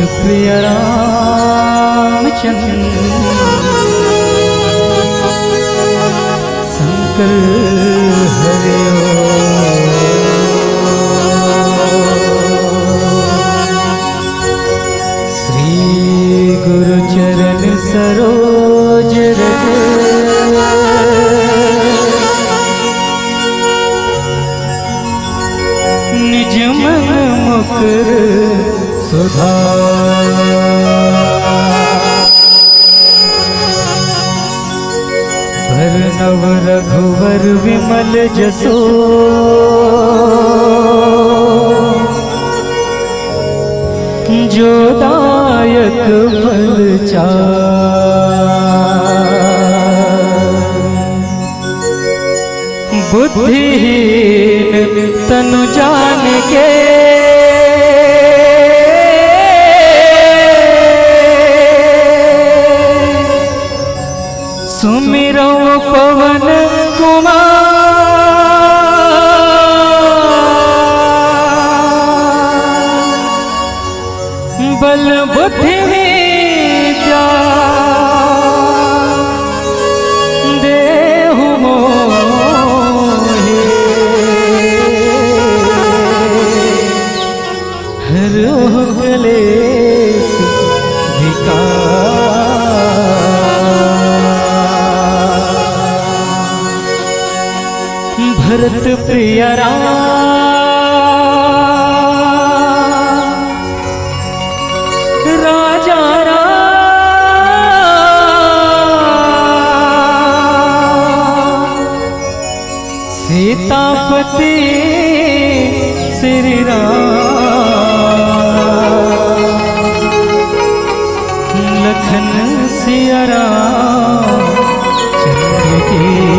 प्रिय रामचंद्र शंकर हरे श्री गुरु चरण सरोज रज निज मन मुकुर सुधार भरनव रघुवर विमल जसो जो दायक फल बुद्धिहीन तनु जान के सुमिरो पवन कुमार बल बुद्धि विद्या देहु मोहे हरो क्लेश भरत प्रिय राम राजा राम सीतापति श्री राम लखन सिया राम चंद्र के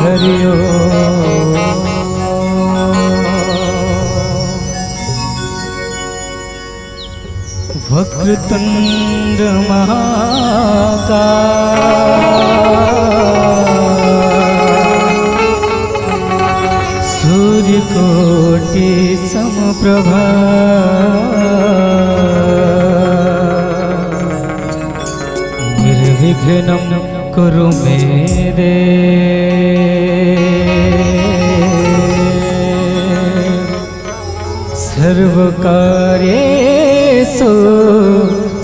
हरिओ। वक्रतुंड महाकाय सूर्यकोटि समप्रभा निर्विघ्नं कुरु मे देव सर्वकार्येषु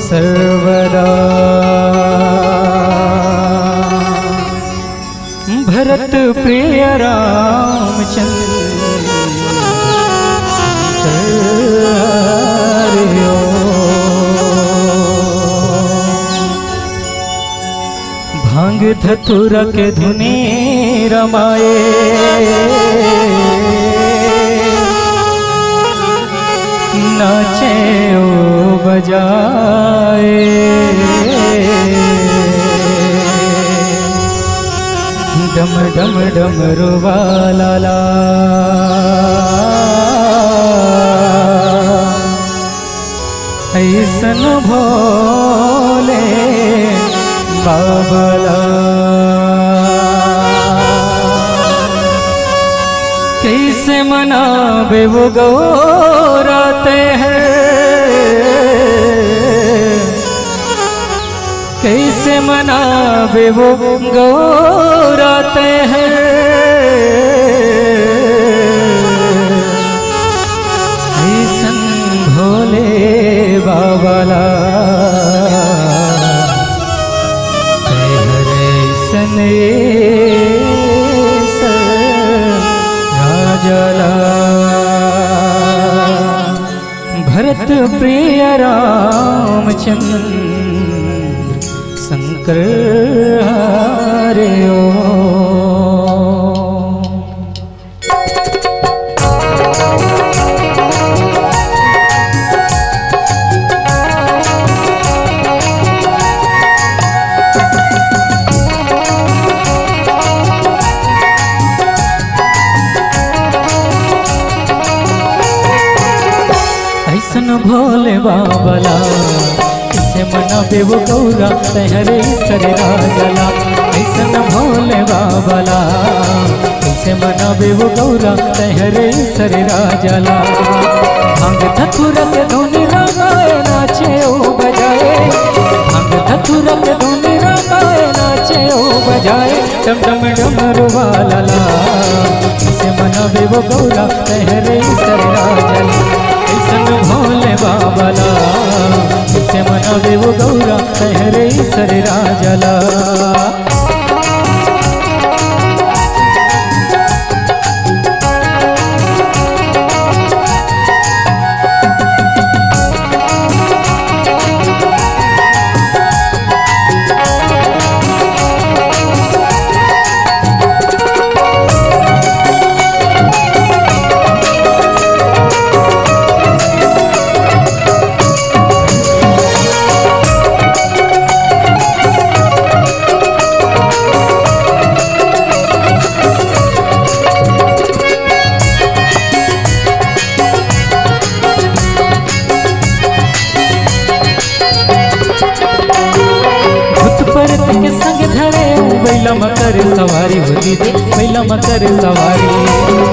सर्वदा। भरत प्रिय रामचंद्र भांग धतुरा के धुनी रमाए नाचे ओ बजाए डम डम डमरू वाला ला ऐसन भोले बाबला कैसे मनावे वो गौराते हैं कैसे मनावे वो गौराते हैं ऐसन भोले बाबला राजला भरत प्रिय रामचंद्र शंकर हरिओ। ऐसन भोले बाबला कैसे मनावे वो गौरा तहरे सर राजला। ऐसन भोले बाबला कैसे मनावे वो गौरा तहरे सर राजला। भांग धतुरा के धुनी रमाए नाचे ओ बजाए भांग धतुरा के धुनी रमाए नाचे ओ बजाए डम डम डमरू वाला ला कैसे मनावे वो गौरा तहरे सर राजला। ऐसन भोले बाबला कैसे मनावे वो गौरा तहरे सर राजला। के संग धरे बैला मकर सवारी होती थी बैला मकर सवारी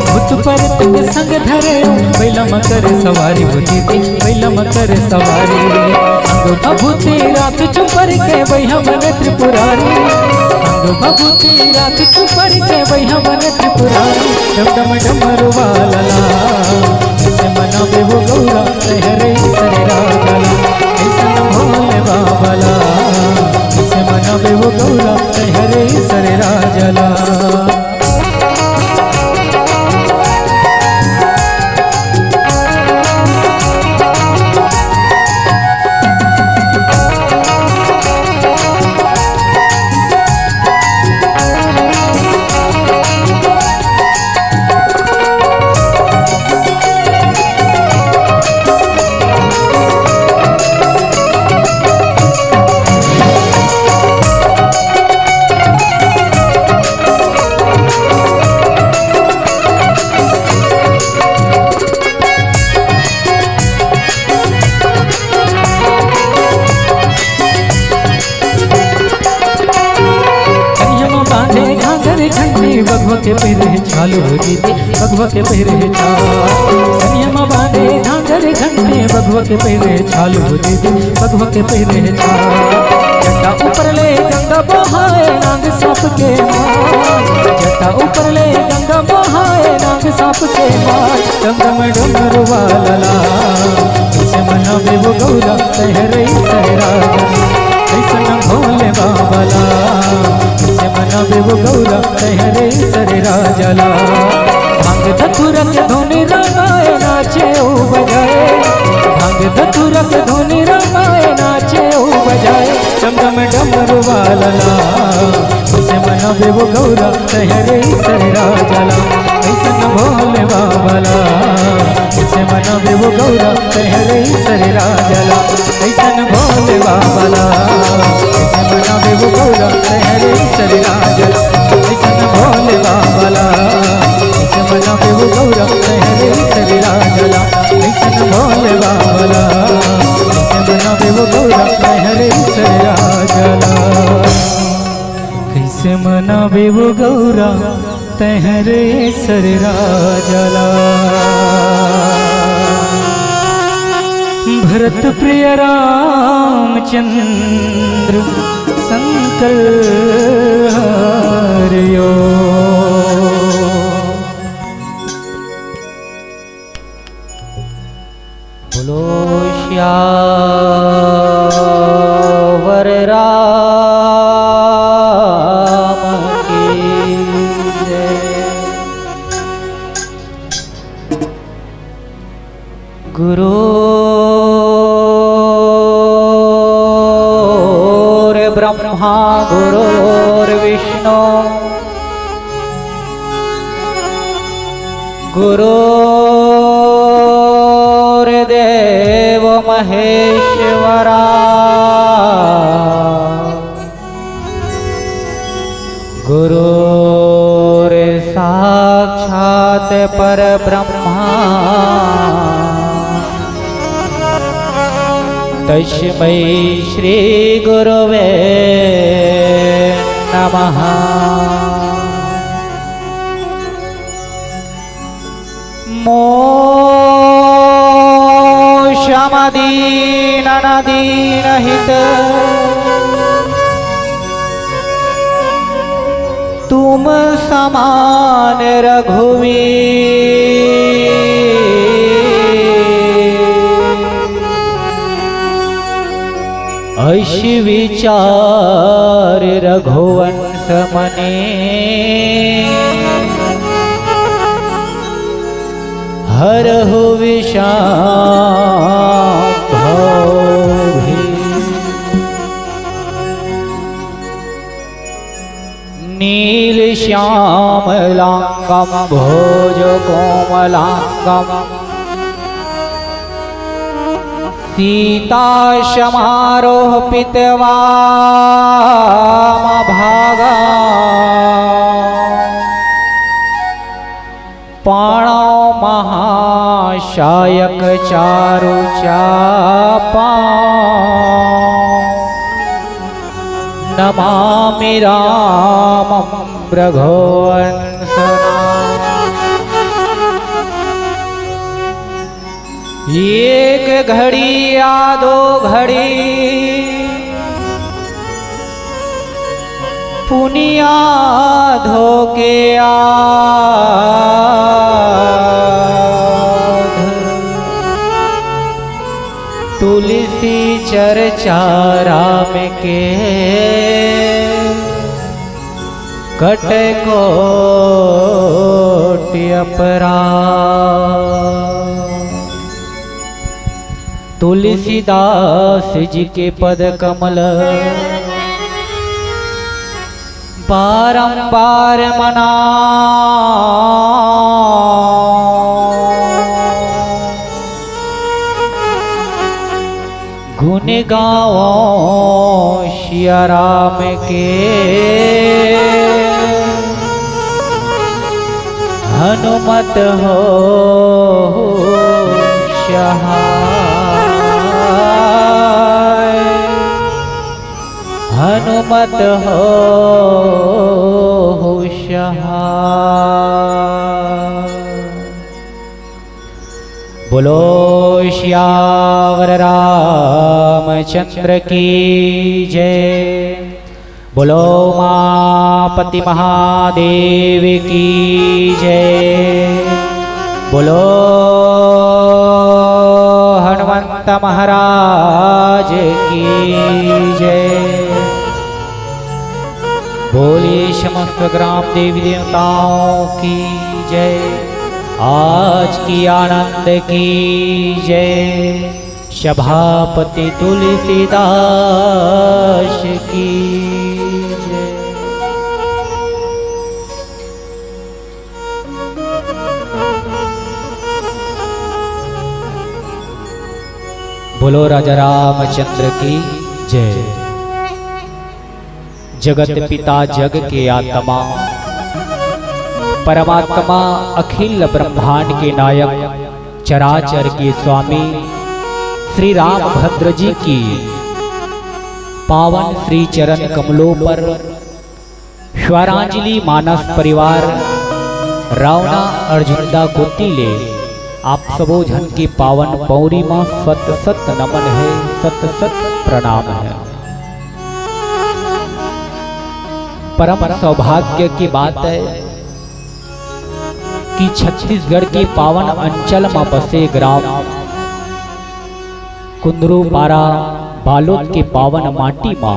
भूत परत के संग धरे बैला मकर सवारी होती थी बैला मकर सवारी अंग भभूति रात चुपर के बैहा मन त्रिपुरारी अंग भभूति रात चुपर के बैहा मन त्रिपुरारी डम डम डमरू वाला ऐसे मनावे वो गौरा तहरे सर राजला। ऐसन भोले बाबला कैसे मनावे वो गौरा तहरे सर राजला। भगवा के पैर छाल हो दीदी भगवा के पैर छाल कन्या बांधे झांझर घंटे भगवा के पैर छाल हो दीदी भगवा के पैर छाल जटा ऊपर ले गंगा बहाए नाग सांप के मार जटा ऊपर ले गंगा बहाए नाग सांप के मार डम डमरू वाला कैसे मनावे वो गौरा तहरे सहरा कैसन भोले बाबला कैसे मनावे वो गौरा तहरे सहरा जला भांग धतुरा के धोनी रंगाए नाचे ओ बजाए भांग धतुरा के धोनी रंगाए नाचे ओ बजाए डम डमरू वाला कैसे मनावे वो गौरा तहरे सहरा जला कैसन भोले बाबला कैसे मनावे वो गौरा तहरे सहरा जला कैसन भोले बाबला कैसे मनावे वो गौरा तहरे सहरा जला कैसन भोले बाबला कैसे मनावे वो गौरा तहरे सहरा जला कैसन भोले बाबला कैसे मनावे वो गौरा तहरे सहरा जला कैसे मनावे वो गौरा तहरे सहरा जला भरत प्रिय रामचंद्र शंकर हरियो बोलो श्यावर राम की जय। गुरु ब्रह्मा गुरुर्विष्णु गुरुर्देव महेश्वरा गुरुर् साक्षात् परब्रह्मा तस्मै श्री गुरवे नमः। मोक्षमदीननदीनहित तुम समान रघुवीर ऐशि विचार रघुवंश मने हरहु विषाम भौभी नील श्यामलांगम भोज कोमलांगम सीता समारोह पितवाम भागा पाणौ महाशायक चारु चापा नमामि रामं रघुवंशना। एक घड़ी या दो घड़ी पुनिया धोके तुलसी चर्चा राम के कट कोटि अपराध। तुलसीदास जी के पद कमल बारंबार मना गुण गाओ सिया राम के हनुमत हो सहाय हनुमत हो बोलो श्यावर रामचंद्र की जय। बोलो उमापति महादेव की जय। बोलो हनुमंत महाराज की जय। बोलिए समस्त ग्राम देवी देवताओं की जय। आज की आनंद की जय। सभापति तुलसीदास की जय। बोलो राजा रामचंद्र की जय। जगत पिता जग के आत्मा परमात्मा अखिल ब्रह्मांड के नायक चराचर के स्वामी श्री राम भद्र जी की पावन श्री चरण कमलों पर स्वरांजलि मानस परिवार रावणा अर्जुनदा कोतिले आप सबो जन की पावन पौरी मां सत सत नमन है, सत सत प्रणाम है। परम सौभाग्य की बात है कि छत्तीसगढ़ के पावन अंचल में बसे ग्राम कुंदरू पारा बालोद के पावन माटी मां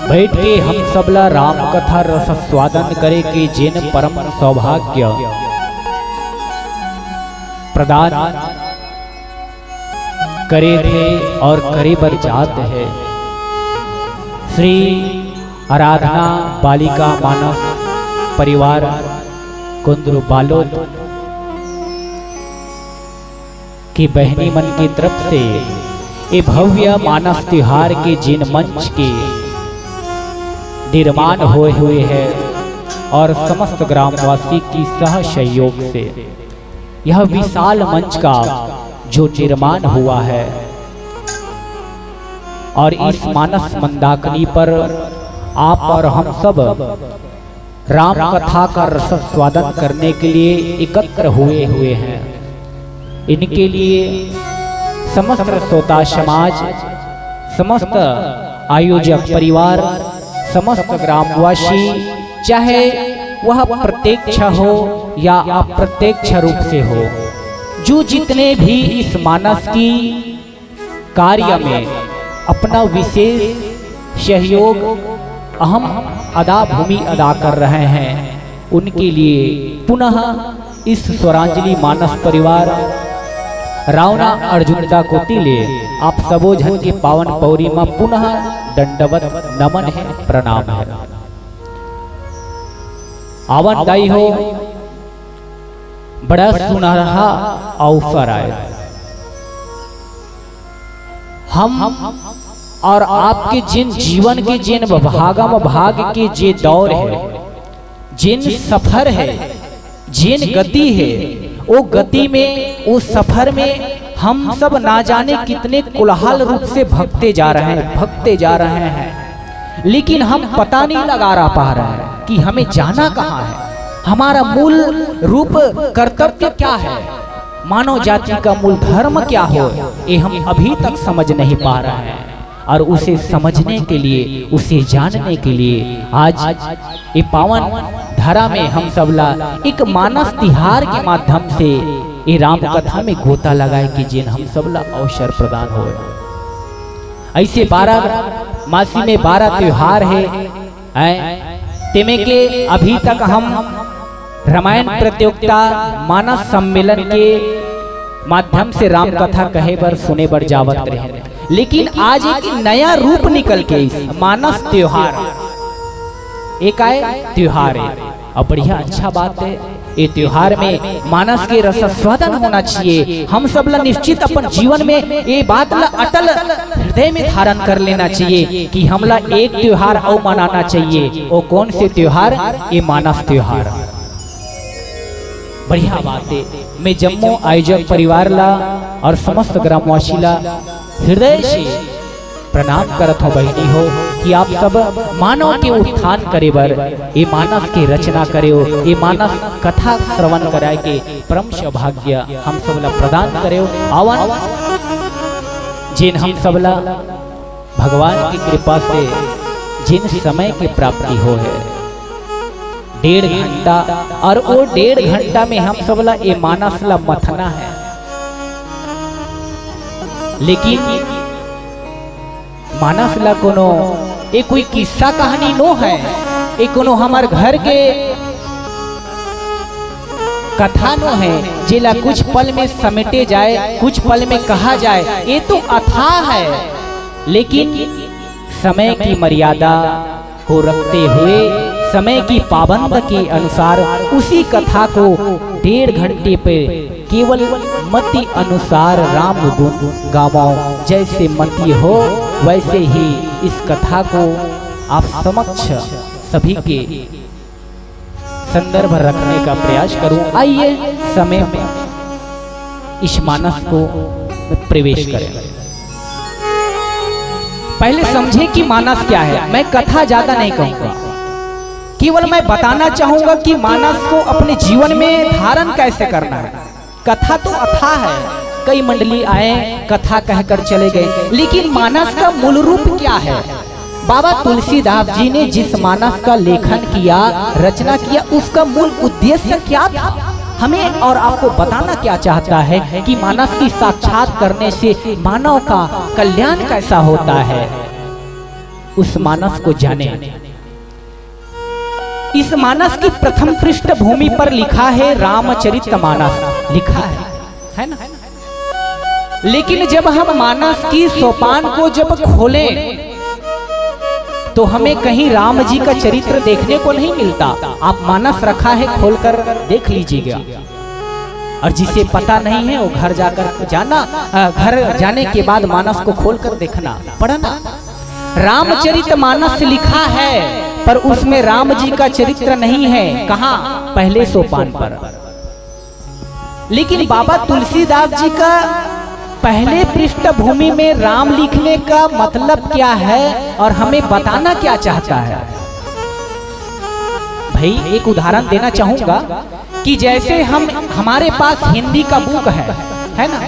बैठ के हम सबला राम कथा रस स्वादन करे के जिन परम सौभाग्य प्रदान करे थे और करे बर जात है। श्री आराधना बालिका मानस परिवार कुंदरू बालोद की बहनी मन की तरफ से ये भव्य मानस त्योहार के जिन मंच के निर्माण हुए हैं और समस्त ग्रामवासी की सह सहयोग से यह विशाल मंच का जो निर्माण हुआ है और इस मानस मंदाकिनी पर आप और हम सब राम कथा का रस स्वादन करने के लिए एकत्र हुए हैं। इनके लिए समस्त श्रोता समाज, समस्त आयोजक परिवार, समस्त ग्रामवासी, चाहे वह प्रत्यक्ष हो या अप्रत्यक्ष रूप से हो, जो जितने भी इस मानस की कार्य में अपना विशेष सहयोग अहम भूमि अदा कर रहे हैं, उनके लिए पुनः इस स्वरांजलि मानस परिवार रावणा अर्जुनदा कोतिले आप सबो जन के पावन पौरी में पुनः दंडवत नमन है, प्रणाम है। आनंददायी हो, बड़ा सुनहरा अवसर आए। हम और आपके जिन जीवन के जिन भाग के जे दौर है, जिन सफर है, जिन गति है, वो गति में, उस सफर में हम सब ना जाने कितने कोलाहल रूप से भगते जा रहे हैं, लेकिन हम पता नहीं लगा पा रहे हैं कि हमें जाना कहाँ है, हमारा मूल रूप कर्तव्य क्या है, मानव जाति का मूल धर्म क्या हो, ये हम अभी तक समझ नहीं पा रहे हैं। और उसे समझने के लिए, उसे जानने के लिए आज ये पावन धारा में हम सबला एक मानस तिहार के माध्यम से ये राम कथा में गोता लगाए कि जिन हम सबला अवसर प्रदान हो। ऐसे 12 मासी में 12 त्योहार है, तेमे के अभी तक हम रामायण प्रतियोगिता मानस सम्मेलन के माध्यम से राम कथा कहे बर सुने बर जावत रहे, लेकिन आज एक नया रूप निकल के मानस त्योहार एक आए त्योहार है और बढ़िया अच्छा बात है। ये त्योहार में मानस के रस स्वादन होना चाहिए। हम सब ला निश्चित अपन जीवन में ये बात ला अटल हृदय में धारण कर लेना चाहिए कि हमला एक त्योहार और मनाना चाहिए। वो कौन से त्योहार? ये मानस त्योहार। बढ़िया बात है। मैं जम्मू आयोजक परिवार ला और समस्त ग्रामवासी ला हृदय से प्रणाम करत हो बहनी हो कि आप सब मानव के उत्थान करे बर ये मानव के रचना करे हो, ये मानव कथा श्रवण कराए के परम सौभाग्य हम सबला प्रदान करे हो। आवन जिन हम सबला भगवान की कृपा से जिन समय की प्राप्ति हो है 1.5 घंटा, और वो 1.5 घंटा में हम सबला ये मानस ला मथना है। लेकिन मानस ला कोनो ये कोई किस्सा कहानी नो है, ये कोनो हमार घर के कथा नो है जिला कुछ पल में समेटे जाए, कुछ पल में कहा जाए। ये तो अथाह है, लेकिन समय की मर्यादा को रखते हुए समय की पाबंद के अनुसार उसी कथा को 1.5 घंटे पे केवल मति अनुसार राम गुण गावो। जैसे मति हो वैसे ही इस कथा को आप समक्ष सभी के संदर्भ रखने का प्रयास करूं। आइए समय में इस मानस को प्रवेश करें। पहले समझे कि मानस क्या है। मैं कथा ज्यादा नहीं कहूंगा, केवल मैं बताना चाहूंगा कि मानस को अपने जीवन में धारण कैसे करना है। कथा तो अथाह है, कई मंडली आए कथा कहकर चले गए, लेकिन मानस का मूल रूप क्या है। बाबा तुलसीदास जी ने जिस मानस का लेखन किया, रचना किया, उसका मूल उद्देश्य क्या था, हमें और आपको बताना क्या चाहता है कि मानस की साक्षात करने से मानव का कल्याण कैसा होता है। उस मानस को जाने। इस मानस की प्रथम पृष्ठभूमि पर लिखा है रामचरितमानस, लिखा है ना। लेकिन जब हम मानस की सोपान को जब खोलें तो हमें कहीं राम जी का चरित्र देखने को नहीं मिलता। आप मानस रखा है, खोलकर देख लीजिएगा। और जिसे पता नहीं है वो घर जाकर जाना, घर जाने के बाद मानस को खोलकर देखना, पढ़ना। रामचरितमानस लिखा है पर उसमें राम जी का चरित्र नहीं है। कहाँ? पहले सोपान पर। लेकिन बाबा तुलसीदास जी का पहले पृष्ठभूमि में राम लिखने का मतलब क्या है और हमें बताना क्या चाहता है। भाई एक उदाहरण देना चाहूंगा कि जैसे हमारे पास हिंदी का बुक है ना,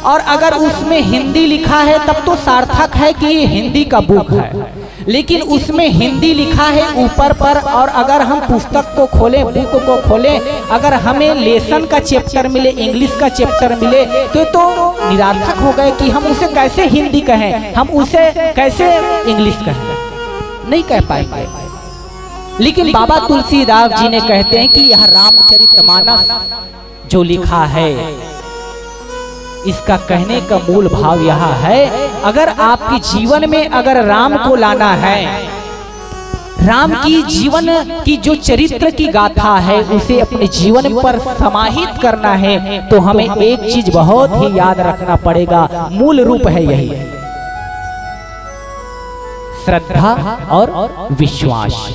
और अगर उसमें हिंदी लिखा है तब तो सार्थक है कि ये हिंदी का बुक है। लेकिन उसमें हिंदी लिखा है ऊपर पर, और अगर हम पुस्तक को खोलें, बुक को खोलें, अगर हमें लेसन का चैप्टर मिले, इंग्लिश का चैप्टर मिले, तो निरार्थक हो गए कि हम उसे कैसे हिंदी कहें, हम उसे कैसे इंग्लिश कहें, नहीं कह पाएंगे। लेकिन बाबा तुलसीदास जी ने कहते हैं कि यह रामचरितमानस जो लिखा है, इसका कहने का मूल भाव यह है, अगर आपके जीवन में अगर राम को लाना है, राम की जीवन की जो चरित्र की गाथा है उसे अपने जीवन पर समाहित करना है, तो हमें एक चीज बहुत ही याद रखना पड़ेगा। मूल रूप है यही, श्रद्धा और विश्वास।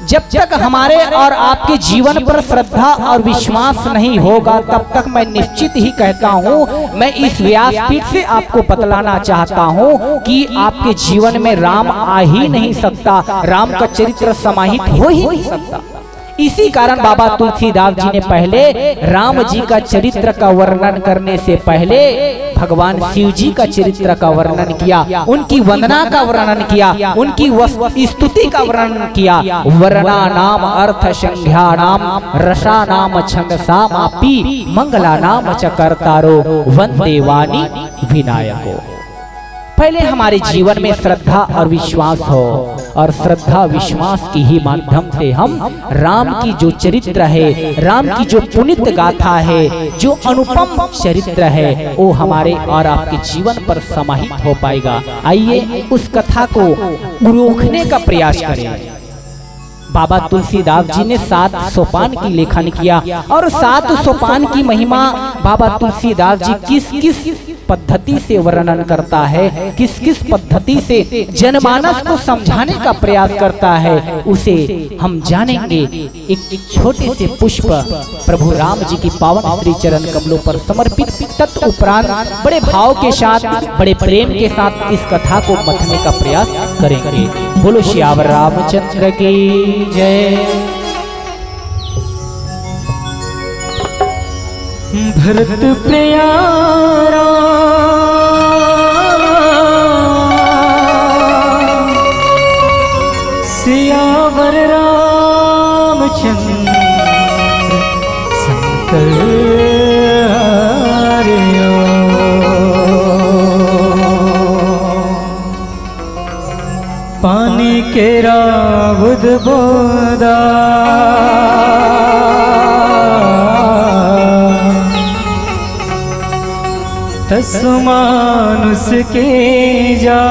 जब तक हमारे और आपके जीवन पर श्रद्धा और विश्वास नहीं होगा, तब तक मैं निश्चित ही कहता हूँ, मैं इस व्यासपीठ से आपको बतलाना चाहता हूँ कि आपके जीवन में राम आ ही नहीं सकता, राम का चरित्र समाहित हो ही नहीं सकता। इसी कारण बाबा तुलसीदास जी ने पहले राम जी का चरित्र का वर्णन करने से पहले भगवान शिव जी का चरित्र का वर्णन किया, उनकी वंदना का वर्णन किया, उनकी स्तुति का वर्णन किया। वर्णा नाम अर्थ संध्या नाम रसा नाम छंदसामापि मंगला नाम च कर्तारो वंदे वाणी विनायको। पहले हमारे जीवन में श्रद्धा और विश्वास हो, और श्रद्धा विश्वास की ही माध्यम से हम राम की जो चरित्र है, राम की जो पुनीत गाथा है, जो अनुपम चरित्र है, वो हमारे और आपके जीवन पर समाहित हो पाएगा। आइए उस कथा को रोकने का प्रयास करें। बाबा तुलसीदास जी ने 7 सोपान की लेखन किया, और 7 सोपान की महिमा बाबा तुलसीदास जी किस किस पद्धति से वर्णन करता है, किस किस पद्धति से जनमानस को समझाने का प्रयास करता है, उसे हम जानेंगे एक छोटे से पुष्प प्रभु राम जी की पावन श्री चरण कमलों पर समर्पित तत्उपरांत बड़े भाव के साथ, बड़े प्रेम के साथ इस कथा को मथने का प्रयास करेंगे। बोलो श्यावर रामचंद्र की जय। भरत प्यारा सियावर रामचंद्र शंकर हरिओ। पानी के रावुद बोदा तस्मानुस के जा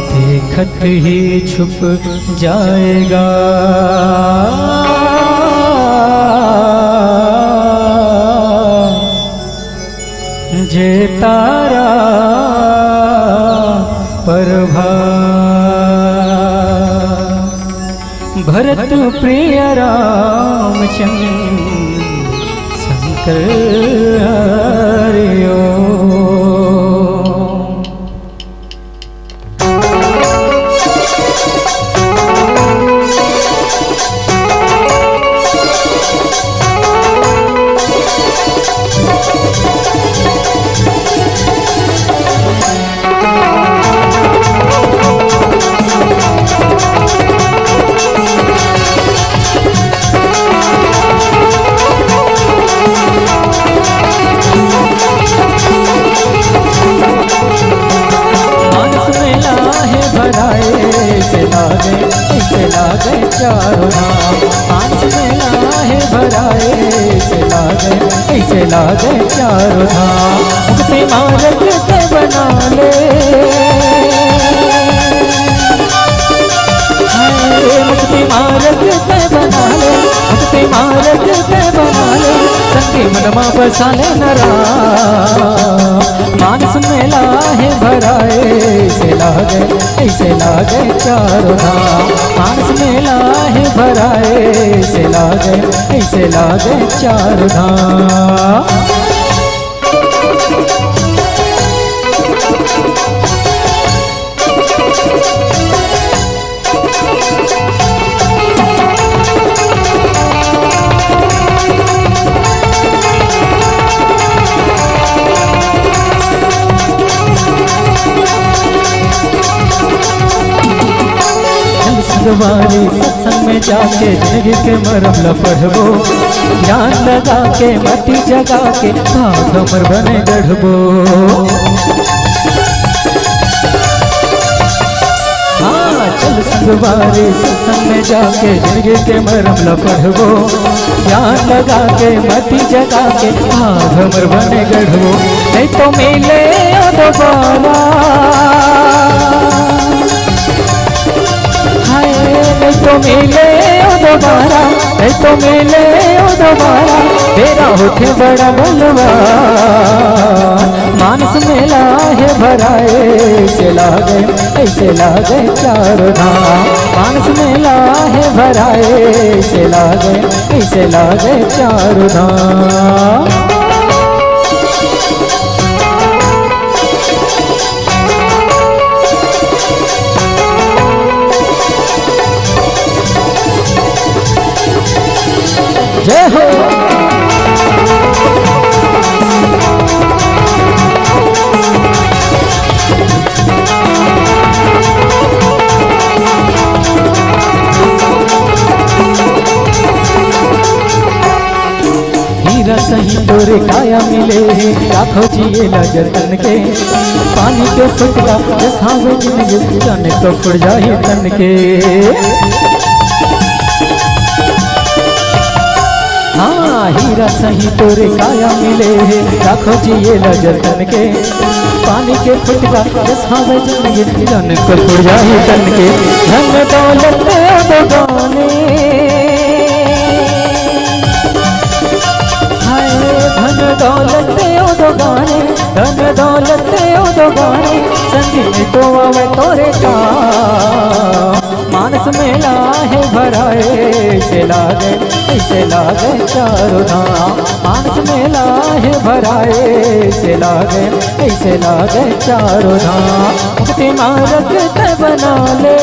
देखत ही छुप जाएगा जे तारा प्रभा। भरत प्रिय रामचंद्र शंकर हरिओ। चारों धाम आंच में लाहे भराए से लागे ऐसे लागे चारों धाम। मुक्ति मार्ग ते बना ले मुक्ति मार्ग ते बना ले मुक्ति मार्ग ते बना ले संगी मनमा बसा ले नरा। मानस में लाहे भराए से लागे ऐसे लागे चारों धाम। मानस में लाहे भराए से लागे ऐसे लागे चारों धाम। सवारी सत्संग में जाके जिंदगी के मरम ल पढ़बो ध्यान लगा के मति जगा के हमर बने गढ़बो। हाँ चल सवारी सत्संग में जाके जिंदगी के मरम ल पढ़बो ध्यान लगा के मति जगा के हमर बने गढ़बो। नहीं तो मिले दोबारा नहीं तो मिले दोबारा नहीं तो मिले दोबारा तेरा होठे बड़ा बलवा। मानस में लाहे भराए से लागे ऐसे लागे चारों धाम। मानस में लाहे भराए से लागे ऐसे लागे चारों धाम। जय हो। हीरा सही तोरे काया मिले लाखों जिए जतन के पानी के फुटका खावे जिंदगी जाने तो फुट जाए तन के। हाँ हीरा सही तोरे काया मिले लाखों जिए जतन के पानी के फुटका खावे जिंदगी जाने तो फुट जाए तन के। धन दौलत दबाने दौलत दो गाने, धन दौलत दो गाने, संग में तो आवे तोरे काम। मानस मेला है भराए, ऐसे लागे चारों धाम। मानस मेला है भराए, ऐसे लागे चारों धाम। मुक्ति मार्ग ते बना ले,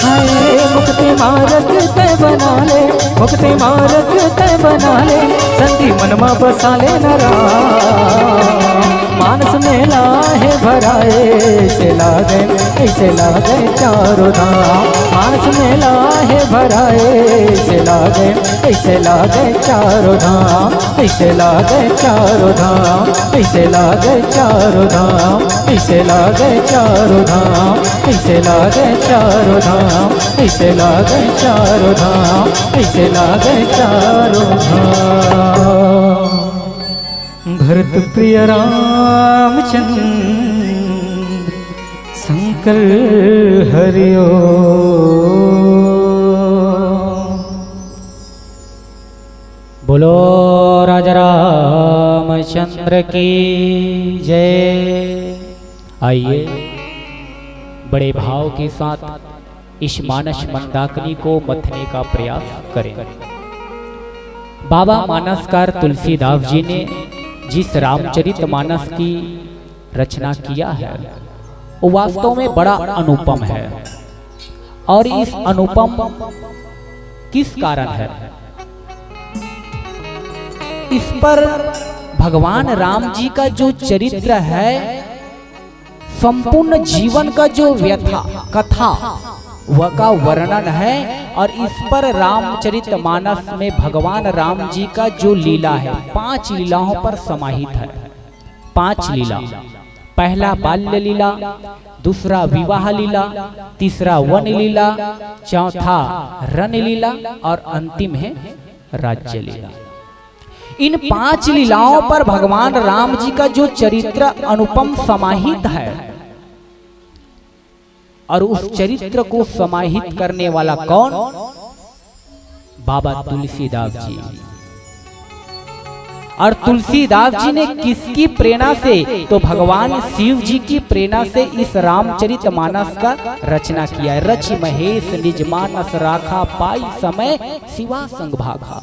हाय मुक्ति मार्ग ते बना ले, मुक्ति मार्ग ते बना ले, संधि मनमा बसा ले नरा। मानस मेला है भराए, ऐसे लागे चारों धाम। मानस मेला है भराए, ऐसे लागे चारों धाम। ऐसे लागे चारों धाम, ऐसे लागे चारों धाम, ऐसे लागे चारों धाम, ऐसे लागे चारों धाम, ऐसे लागे चारों धाम, ऐसे लागे चारों धाम। भरत प्रिय रामचंद्र शंकर हरिओ। बोलो राजा रामचंद्र की जय। आइए बड़े भाव के साथ इस मानस मंदाकिनी को मथने का प्रयास करें। बाबा मानसकार तुलसीदास जी ने जिस रामचरितमानस की रचना किया है वो वास्तव में बड़ा अनुपम है। और इस अनुपम किस कारण है? इस पर भगवान राम जी का जो चरित्र है, संपूर्ण जीवन का जो व्यथा कथा वह का वर्णन है। और इस पर रामचरितमानस में भगवान राम जी का जो लीला है 5 लीलाओं पर समाहित है। 5 लीला, पहला बाल्य लीला, दूसरा विवाह लीला, तीसरा वन लीला, चौथा रण लीला और अंतिम है राज्य लीला। इन 5 लीलाओं पर भगवान राम जी का जो चरित्र अनुपम समाहित है और उस चरित्र को समाहित करने वाला कौन? बाबा तुलसीदास जी। और तुलसीदास जी ने किसकी प्रेरणा से? तो भगवान शिव जी की प्रेरणा से इस रामचरितमानस का रचना किया है। रचि महेश निज मानस राखा, पाई समय शिवा संग भागा।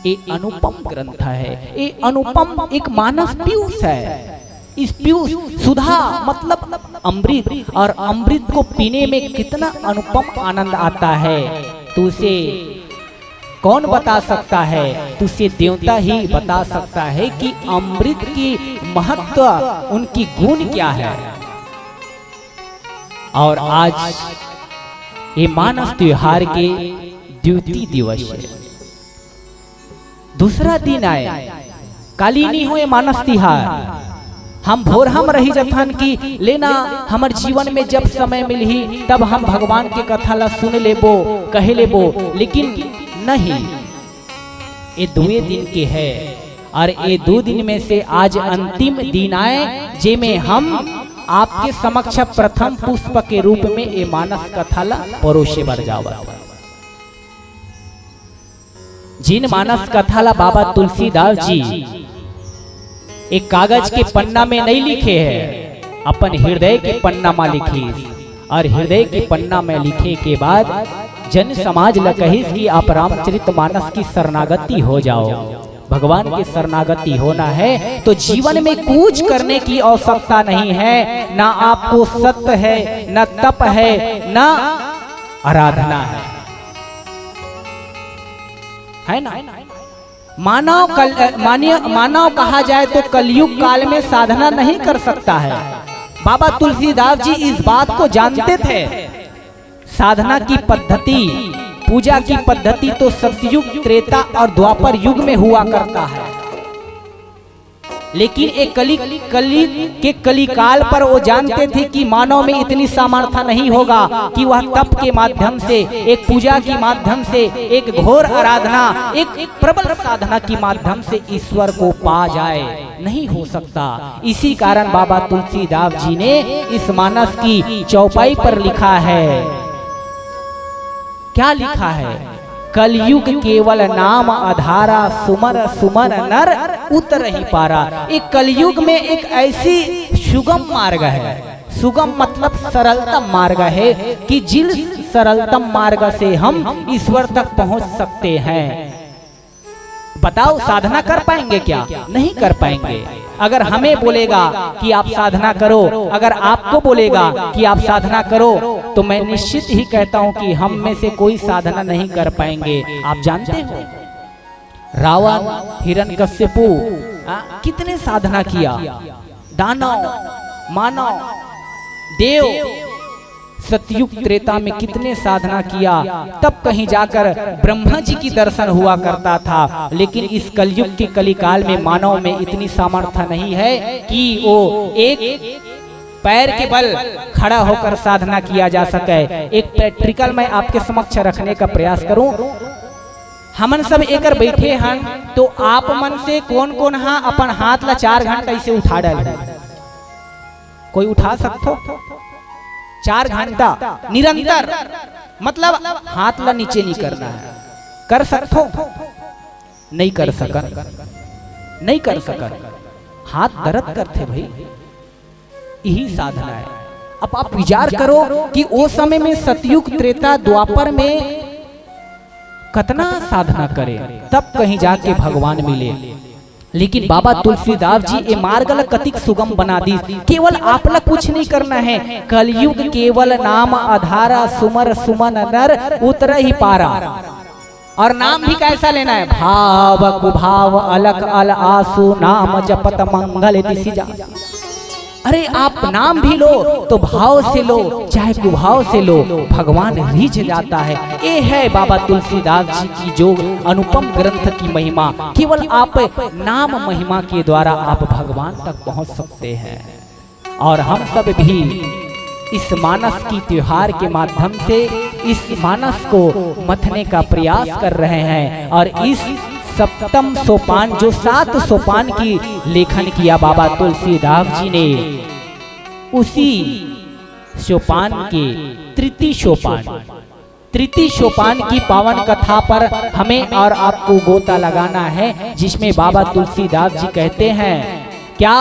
ये अनुपम ग्रंथ है, ये अनुपम एक मानस पीयूष है। इस पीयूष सुधा मतलब अमृत, और अमृत को पीने में कितना अनुपम आनंद आता है तो उसे कौन बता सकता है? तो उसे देवता ही बता सकता है कि अमृत की महत्व, उनकी गुण क्या है। और आज ये मानस त्योहार के द्वितीय दिवस है, दूसरा दिन आए कालीनी हो मानस तिहार। हम भोर हम रही जथन की लेना हमार जीवन में जब समय मिलही तब हम भगवान के कथा ला सुन लेबो, कहे लेबो, लेकिन नहीं, ये 2 दिन के है। और ये 2 दिन में से आज अंतिम दिन आए जेमे हम आपके समक्ष प्रथम पुष्प के रूप में ये मानस कथा ला परोसे बर जावा। जिन मानस कथा ला बाबा तुलसीदास जी एक कागज के पन्ना में नहीं लिखे हैं, अपन हृदय के पन्ना में लिखी। और हृदय के पन्ना में लिखे के बाद जन समाज ला कही कि आप रामचरितमानस की शरणागति हो जाओ। भगवान की शरणागति होना है तो जीवन में कुछ करने की आवश्यकता नहीं है। ना आपको सत्य है, ना तप है, ना आराधना है ना। मानव कहा जाए तो कलयुग काल में साधना नहीं कर सकता है। बाबा तुलसीदास जी इस बात को जानते थे। साधना की पद्धति, पूजा की पद्धति तो सतयुग, त्रेता और द्वापर युग में हुआ करता है, लेकिन एक कलिकाल पर वो जानते थे कि मानव में इतनी सामर्थ्य नहीं होगा कि वह तप के माध्यम से, एक पूजा के माध्यम से, एक घोर आराधना, एक प्रबल साधना के माध्यम से ईश्वर को पा जाए। नहीं हो सकता। इसी कारण बाबा तुलसीदास जी ने इस मानस की चौपाई पर लिखा है। क्या लिखा है? कलयुग केवल नाम आधारा, सुमर सुमर नर उतर ही पारा। एक कलयुग में एक ऐसी सुगम मार्ग है, सुगम मतलब सरलतम मार्ग है कि जिस सरलतम मार्ग से हम ईश्वर तक पहुंच सकते हैं। बताओ साधना कर पाएंगे क्या? नहीं कर पाएंगे। अगर हमें बोलेगा कि आप साधना करो, अगर आपको बोलेगा कि आप साधना करो, तो मैं निश्चित ही कहता हूं कि हम में से कोई साधना नहीं कर पाएंगे। आप जानते हो रावण, हिरण्यकश्यपु कितने साधना किया, दानव, मानव, देव, सतयुग त्रेता में कितने साधना किया, तब कहीं जाकर ब्रह्मा जी की दर्शन हुआ करता था। लेकिन इस कलयुग के कलिकाल में मानव में इतनी सामर्थ्य नहीं है कि वो एक पैर के बल खड़ा होकर साधना किया जा सके। एक प्रैक्टिकल मैं आपके समक्ष रखने का प्रयास करूं। हमन सब एकर बैठे हैं, तो आप मन से कौन कौन हाँ अपन हाथ ला 4 घंटा ऐसे उठा डाल, कोई उठा सकते? 4 घंटा निरंतर, मतलब हाथ ला नीचे नहीं करना है। कर सकते? नहीं कर सकन, नहीं कर सकन, हाथ दर्द करते भाई। यही साधना है। अब आप विचार करो कि उस समय में सतयुग त्रेता द्वापर में कितना साधना करे, तब कहीं जाके भगवान मिले। लेकिन बाबा तुलसीदास जी ये मार्ग ला कतिक सुगम बना दी। केवल आप ला कुछ नहीं करना है, कलयुग केवल नाम आधारा, सुमर सुमन नर उतर ही पारा। और नाम भी कैसा लेना है? भाव कुभाव अलख अल आसु नाम जपत मंगल दिशि जा। अरे आप नाम भी लो तो भाव से लो, चाहे कुभाव से लो, भगवान रिझ जाता है। ये है बाबा तुलसीदास जी की जो अनुपम ग्रंथ की महिमा। केवल आप नाम महिमा के द्वारा आप भगवान तक पहुंच सकते हैं। और हम सब भी इस मानस की त्योहार के माध्यम से इस मानस को मथने का प्रयास कर रहे हैं। और इस सप्तम सोपान, जो 7 सोपान की लेखन किया बाबा तुलसीदास जी ने, उसी सोपान के तृतीय सोपान की पावन कथा पर हमें और आपको गोता लगाना है, जिसमें बाबा तुलसीदास जी कहते हैं क्या?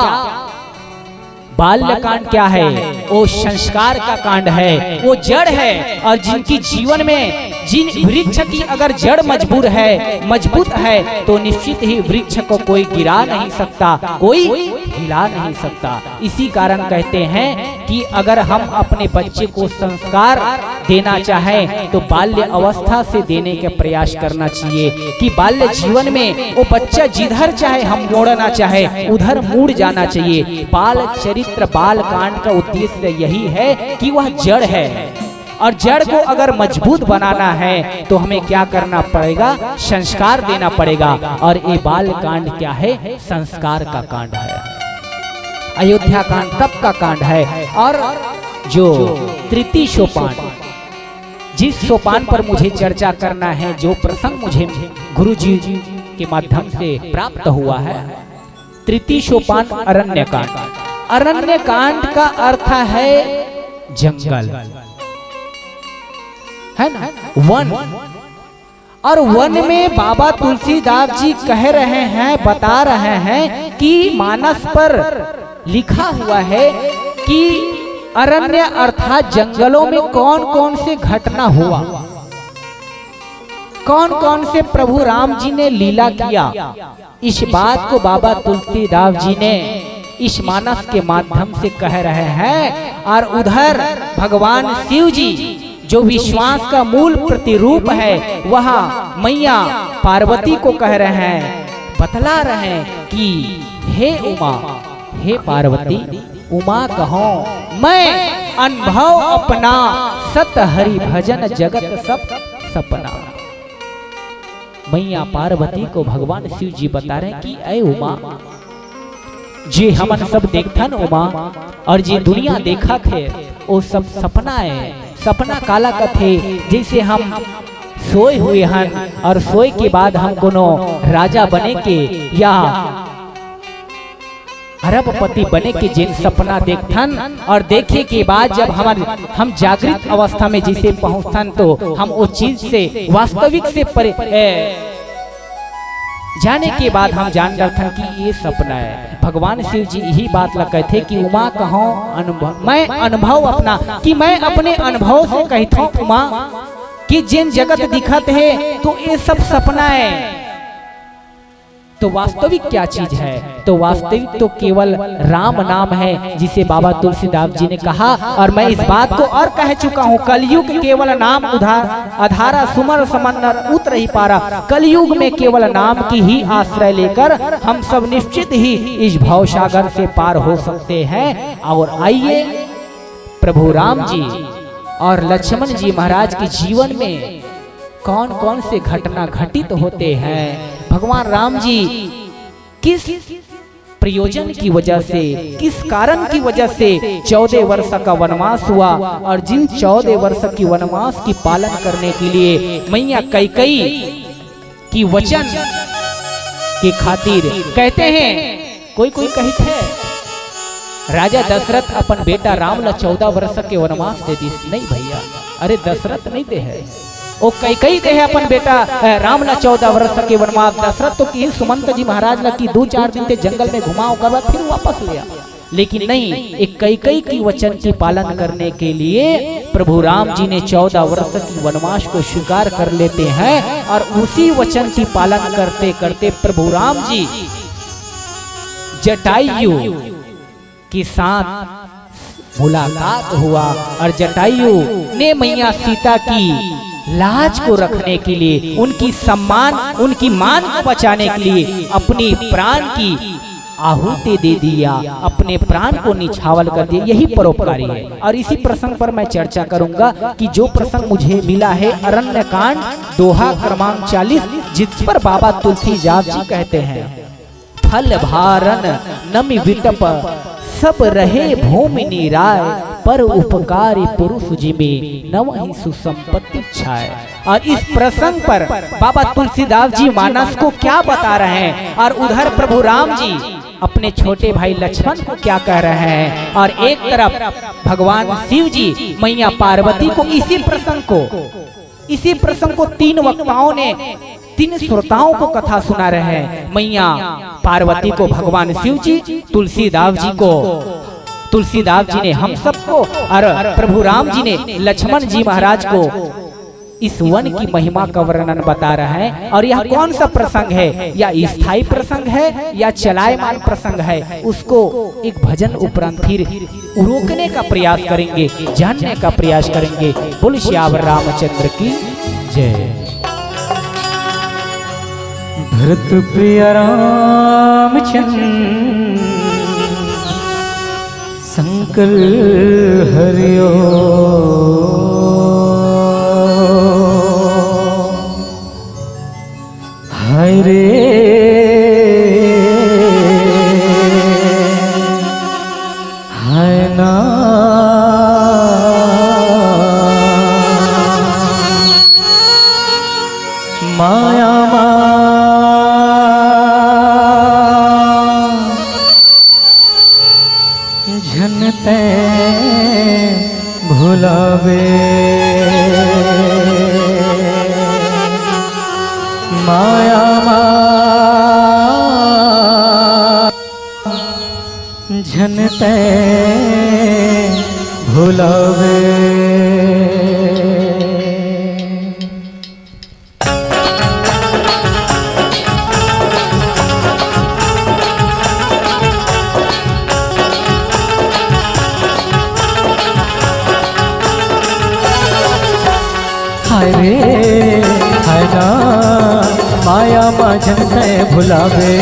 बाल्यकांड क्या है? वो संस्कार का कांड है, वो जड़ है। और जिनकी जीवन में जिन वृक्ष की अगर जड़ मजबूत है तो निश्चित ही वृक्ष को कोई गिरा नहीं सकता, कोई हिला नहीं सकता। इसी कारण कहते हैं कि अगर हम अपने बच्चे को संस्कार देना चाहें तो बाल्य अवस्था से देने का प्रयास करना चाहिए। कि बाल्य जीवन में वो बच्चा जिधर चाहे हम मोड़ना चाहे उधर मुड़ जाना चाहिए। बाल चरित्र, बाल कांड का उद्देश्य यही है कि वह जड़ है, और जड़ को अगर मजबूत बनाना है तो हमें क्या करना पड़ेगा? संस्कार देना पड़ेगा। और ये बाल कांड क्या है? संस्कार का कांड है। अयोध्या कांड तब का कांड है। और जो तृतीय सोपान, जिस सोपान पर मुझे चर्चा करना है, जो प्रसंग मुझे गुरु जी के माध्यम से प्राप्त हुआ है, तृतीय सोपान अरण्य कांड। अरण्य कांड का अर्थ है जंगल, है ना, वन। और वन में बाबा तुलसीदास जी कह रहे हैं, बता रहे हैं कि मानस पर लिखा हुआ है कि अरण्य अर्थात जंगलों में कौन कौन से घटना हुआ, कौन कौन से प्रभु राम जी ने लीला किया। इस बात को बाबा तुलसीदास जी ने इस मानस के माध्यम से कह रहे हैं। और उधर भगवान शिव जी जो विश्वास का मूल प्रतिरूप है, वहाँ मैया पार्वती को कह रहे हैं, बतला रहे हैं कि हे उमा, हे पार्वती, उमा कहो मैं अनुभव अपना, सत हरि भजन जगत सब सपना। मैया पार्वती को भगवान शिव जी बता रहे हैं कि ऐ उमा, जे हमन सब देखथन उमा, और जे दुनिया देखा थे वो सब सपना है। सपना काला कथे, जैसे हम सोए हुए हैं और सोए के बाद हम कोनो राजा बने के या अरबपति बने के जिन सपना देखथन और देखे के बाद जब हम जागृत अवस्था में जिसे पहुंचथन तो हम वो चीज से वास्तविक से जाने के बाद हम जान जाते हैं कि ये सपना है। भगवान शिव जी यही बात लगे थे कि उमा कहो अनुभव, मैं अनुभव अपना कि मैं अपने अनुभव से कहता हूँ उमा कि जिन जगत दिखत है तो ये सब सपना है, तो वास्तविक क्या चीज है? तो वास्तविक तो केवल राम नाम है, जिसे बाबा तुलसीदास जी ने कहा। और मैं इस बात को और कह चुका हूँ, कलयुग केवल नाम उधार अधारा सुमर समन्नर उतर ही पारा। कलयुग में केवल नाम की ही आश्रय लेकर हम सब निश्चित ही इस भव सागर से पार हो सकते हैं। और आइए प्रभु राम जी और लक्ष्मण जी महाराज के जीवन में कौन कौन से घटना घटित होते हैं। भगवान राम जी किस प्रयोजन की वजह से, किस कारण की वजह से 14 वर्ष का वनवास हुआ, और जिन 14 वर्ष की वनवास की पालन करने के लिए मैया कैकेयी की वचन के खातिर कहते हैं, कोई कही थे राजा दशरथ अपन बेटा राम ला 14 वर्ष के वनवास दे दी। नहीं भैया, अरे दशरथ नहीं दे है, वो कैकेयी दे है अपन बेटा राम ला 14 वर्ष के वनवास। दशरथ तो की सुमंत जी महाराज ला की 2-4 दिन ते जंगल में घुमाओ कर बाद फिर वापस लिया, लेकिन नहीं, एक कैकेयी की वचन की पालन करने के लिए प्रभु राम जी ने 14 वर्ष की वनवास को स्वीकार कर लेते हैं। और उसी वचन की पालन करते करते प्रभु राम जी जटायु के साथ मुलाकात हुआ, और जटायु ने मैया सीता की लाज को रखने के लिए, उनकी सम्मान, उनकी मान को बचाने के लिए अपनी प्राण की आहुति दे दिया, अपने प्राण को निछावर कर दिया। यही परोपकारी है। और इसी प्रसंग पर मैं चर्चा करूंगा कि जो प्रसंग मुझे मिला है अरण्य कांड दोहा क्रमांक 40, जिस पर बाबा तुलसीदास जी कहते हैं, फल भारण नमि विटप सब रहे भूमि निराय, पर उपकारी पुरुष जिमे नवहि सुसंपत्ति छाए। और इस प्रसंग पर बाबा तुलसीदास जी मानस को क्या बता रहे हैं, और उधर प्रभु राम जी अपने छोटे भाई लक्ष्मण को क्या कह रहे हैं। और एक तरफ भगवान शिव जी मैया पार्वती को इसी प्रसंग को 3 वक्ताओं ने, 3 श्रोताओं को कथा सुना रहे हैं। मैया पार्वती को भगवान शिव जी, तुलसीदास जी ने हम सबको, और प्रभु राम जी ने लक्ष्मण जी महाराज को इस वन की महिमा का वर्णन बता रहा है। और यह कौन सा प्रसंग है, या स्थायी प्रसंग है या चलायमान प्रसंग है, उसको एक भजन उपरांत फिर रोकने का प्रयास करेंगे, जानने का प्रयास करेंगे। बोल श्यावर रामचंद्र की जय। भरत प्रिय रामचंद्र शंकर हरिओ, हाय रे हाय ना, माया झनते भुलावे, माया झनते भुलावे। हाय रे हाय ना, माया झनते भुलावे,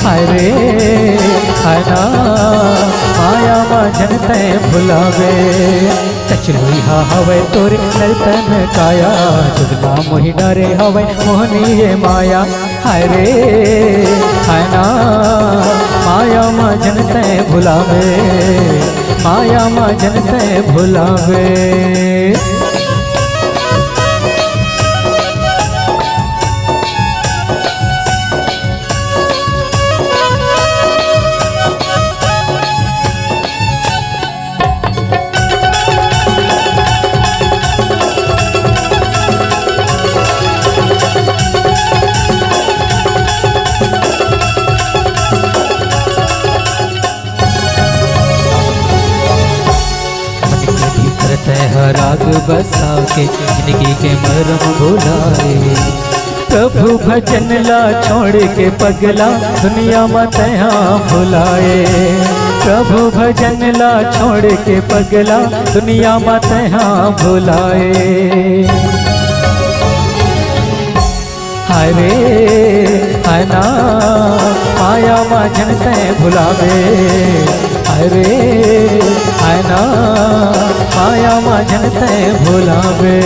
हाय रे हाय ना, माया झनते भुलावे। कचलुई हवे तोरे नर्तन काया, जुगला मोहि डरे हवे मोहनी ये माया। हाय रे हाय ना, माया झनते भुलावे, माया झनते भुलावे। बसा के जिंदगी के मरम भुलाए। प्रभु भजन ला छोड़ के पगला दुनिया मत यहाँ भुलाए। प्रभु भजन ला छोड़ के पगला दुनिया मत यहाँ भुलाए। हरे हना माया मजन ते भुलावे। हरे हना माया मजन ते भुलावे।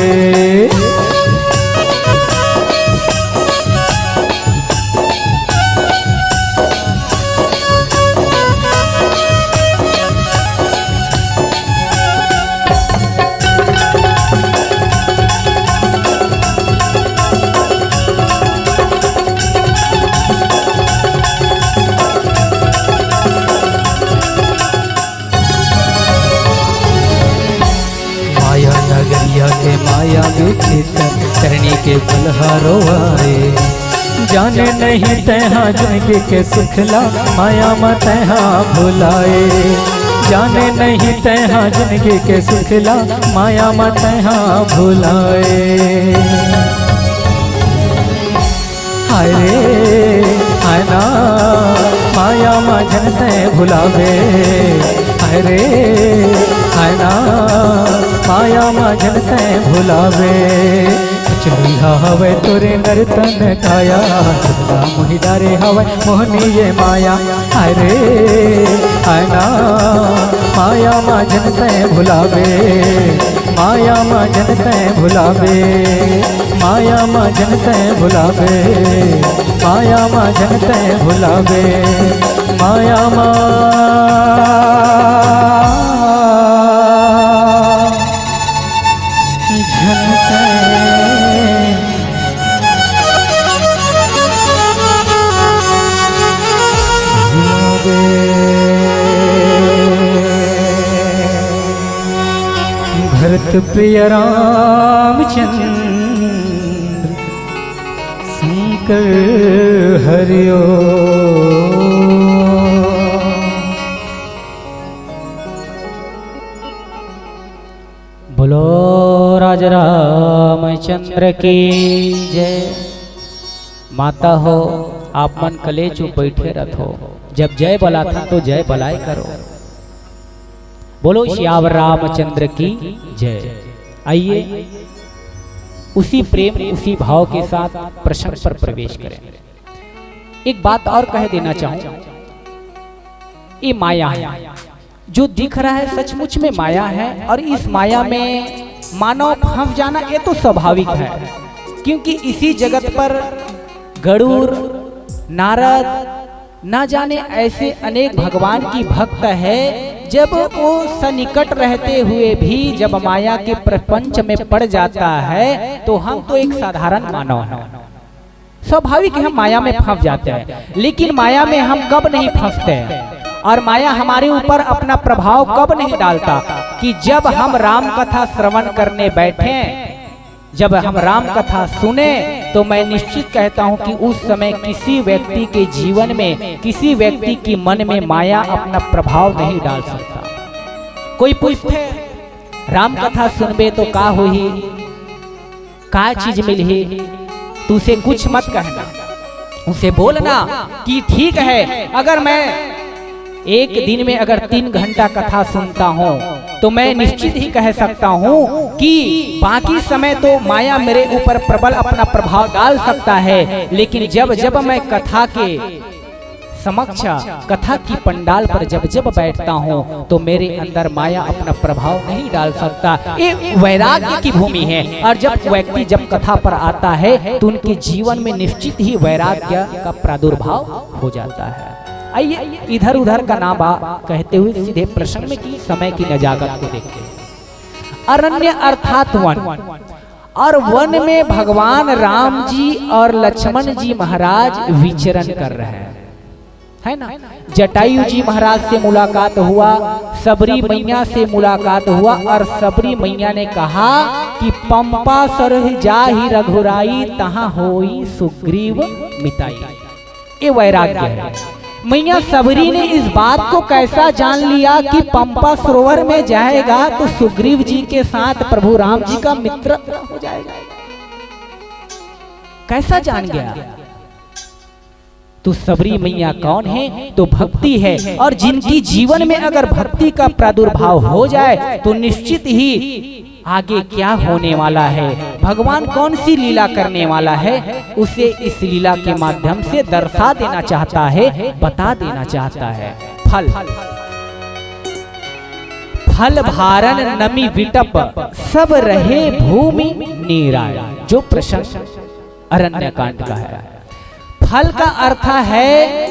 के माया विचित करने के बलहारो आए। जाने नहीं तहाँ जिंदगी के सुखला माया मत यहाँ भुलाए। जाने नहीं तहाँ जिंदगी के सुखला माया मत यहाँ भुलाए। हरे हना माया मजन ते भुलावे। हरे हना माया मजन ते भुलावे। चलिहा हवे तोरे नर्तन काया दुर्गा मोहि डारे हवे मोहनी ये माया। हरे हना माया मजन ते भुलावे। माया मजन ते भुलावे। माया मजन ते भुलावे। माया मजन ते भुलावे। माया भरत प्रिय रामचंद्र शंकर हरिओ। बोलो राजा रामचंद्र की जय। माता हो आप मन कलेचु बैठे रथो, जब जय बला था तो जय बलाय करो। बोलो श्याम रामचंद्र की जय। आइए उसी प्रेम उसी भाव के साथ प्रसंग पर प्रवेश करें। एक बात और कह देना चाहूं, ये माया है जो दिख रहा है सचमुच में माया है। और इस माया में मानव फंस जाना ये तो स्वाभाविक है, क्योंकि इसी जगत पर गरुड़ नारद ना जाने ऐसे अनेक भगवान की भक्त है। जब वो सन्निकट रहते हुए भी जब माया के प्रपंच में पड़ जाता है तो हम तो एक साधारण मानव हैं, स्वाभाविक है हम माया में फंस जाते हैं। लेकिन माया में हम कब नहीं फंसते हैं और माया हमारे ऊपर अपना प्रभाव कब नहीं डालता कि जब हम राम कथा श्रवण करने बैठे, जब हम राम कथा सुने, तो मैं निश्चित कहता हूं कि उस समय किसी व्यक्ति के जीवन में, किसी व्यक्ति की मन में माया अपना प्रभाव नहीं डाल सकता। कोई पूछते राम कथा सुनबे तो का होही, का चीज मिलही, तू उसे कुछ मत कहना, उसे बोलना कि ठीक है अगर मैं एक दिन में अगर 3 घंटा कथा सुनता हूँ तो मैं निश्चित ही कह सकता हूँ कि बाकी समय तो माया मेरे ऊपर प्रबल अपना प्रभाव डाल सकता है, लेकिन जब जब मैं कथा के समक्ष, कथा की पंडाल पर जब जब बैठता हूँ तो मेरे अंदर माया अपना प्रभाव नहीं डाल सकता। ये वैराग्य की भूमि है। और जब व्यक्ति जब कथा पर आता है तो उनके जीवन में निश्चित ही वैराग्य का प्रादुर्भाव हो जाता है। आइए इधर उधर का नाम कहते हुए सीधे प्रसंग में की समय की नजाकत को देखते हैं। अरण्य अर्थात वन, और वन में भगवान राम जी और लक्ष्मण जी महाराज विचरण कर रहे है ना। जटायु जी महाराज से मुलाकात हुआ, सबरी मैया से मुलाकात हुआ, और सबरी मैया ने कहा कि पंपा सरह जाहि रघुराई तहाँ होई सुग्रीव मिताई। ये वैराग्य है। मैया सबरी ने इस बात को कैसा जान लिया कि पंपा सरोवर में जाएगा तो सुग्रीव जी के साथ प्रभु राम जी का मित्र हो जाएगा? कैसा जान गया? तो सबरी मैया कौन है? तो भक्ति है। और जिनकी जीवन में अगर भक्ति का प्रादुर्भाव हो जाए तो निश्चित ही आगे क्या होने वाला है, भगवान कौन सी लीला करने वाला है, उसे इस लीला के माध्यम से दर्शा देना चाहता है, बता देना चाहता है। फल फल भारण नमी विटप सब रहे भूमि नीराय, जो प्रसंग अरण्य कांड का है। फल का अर्थ है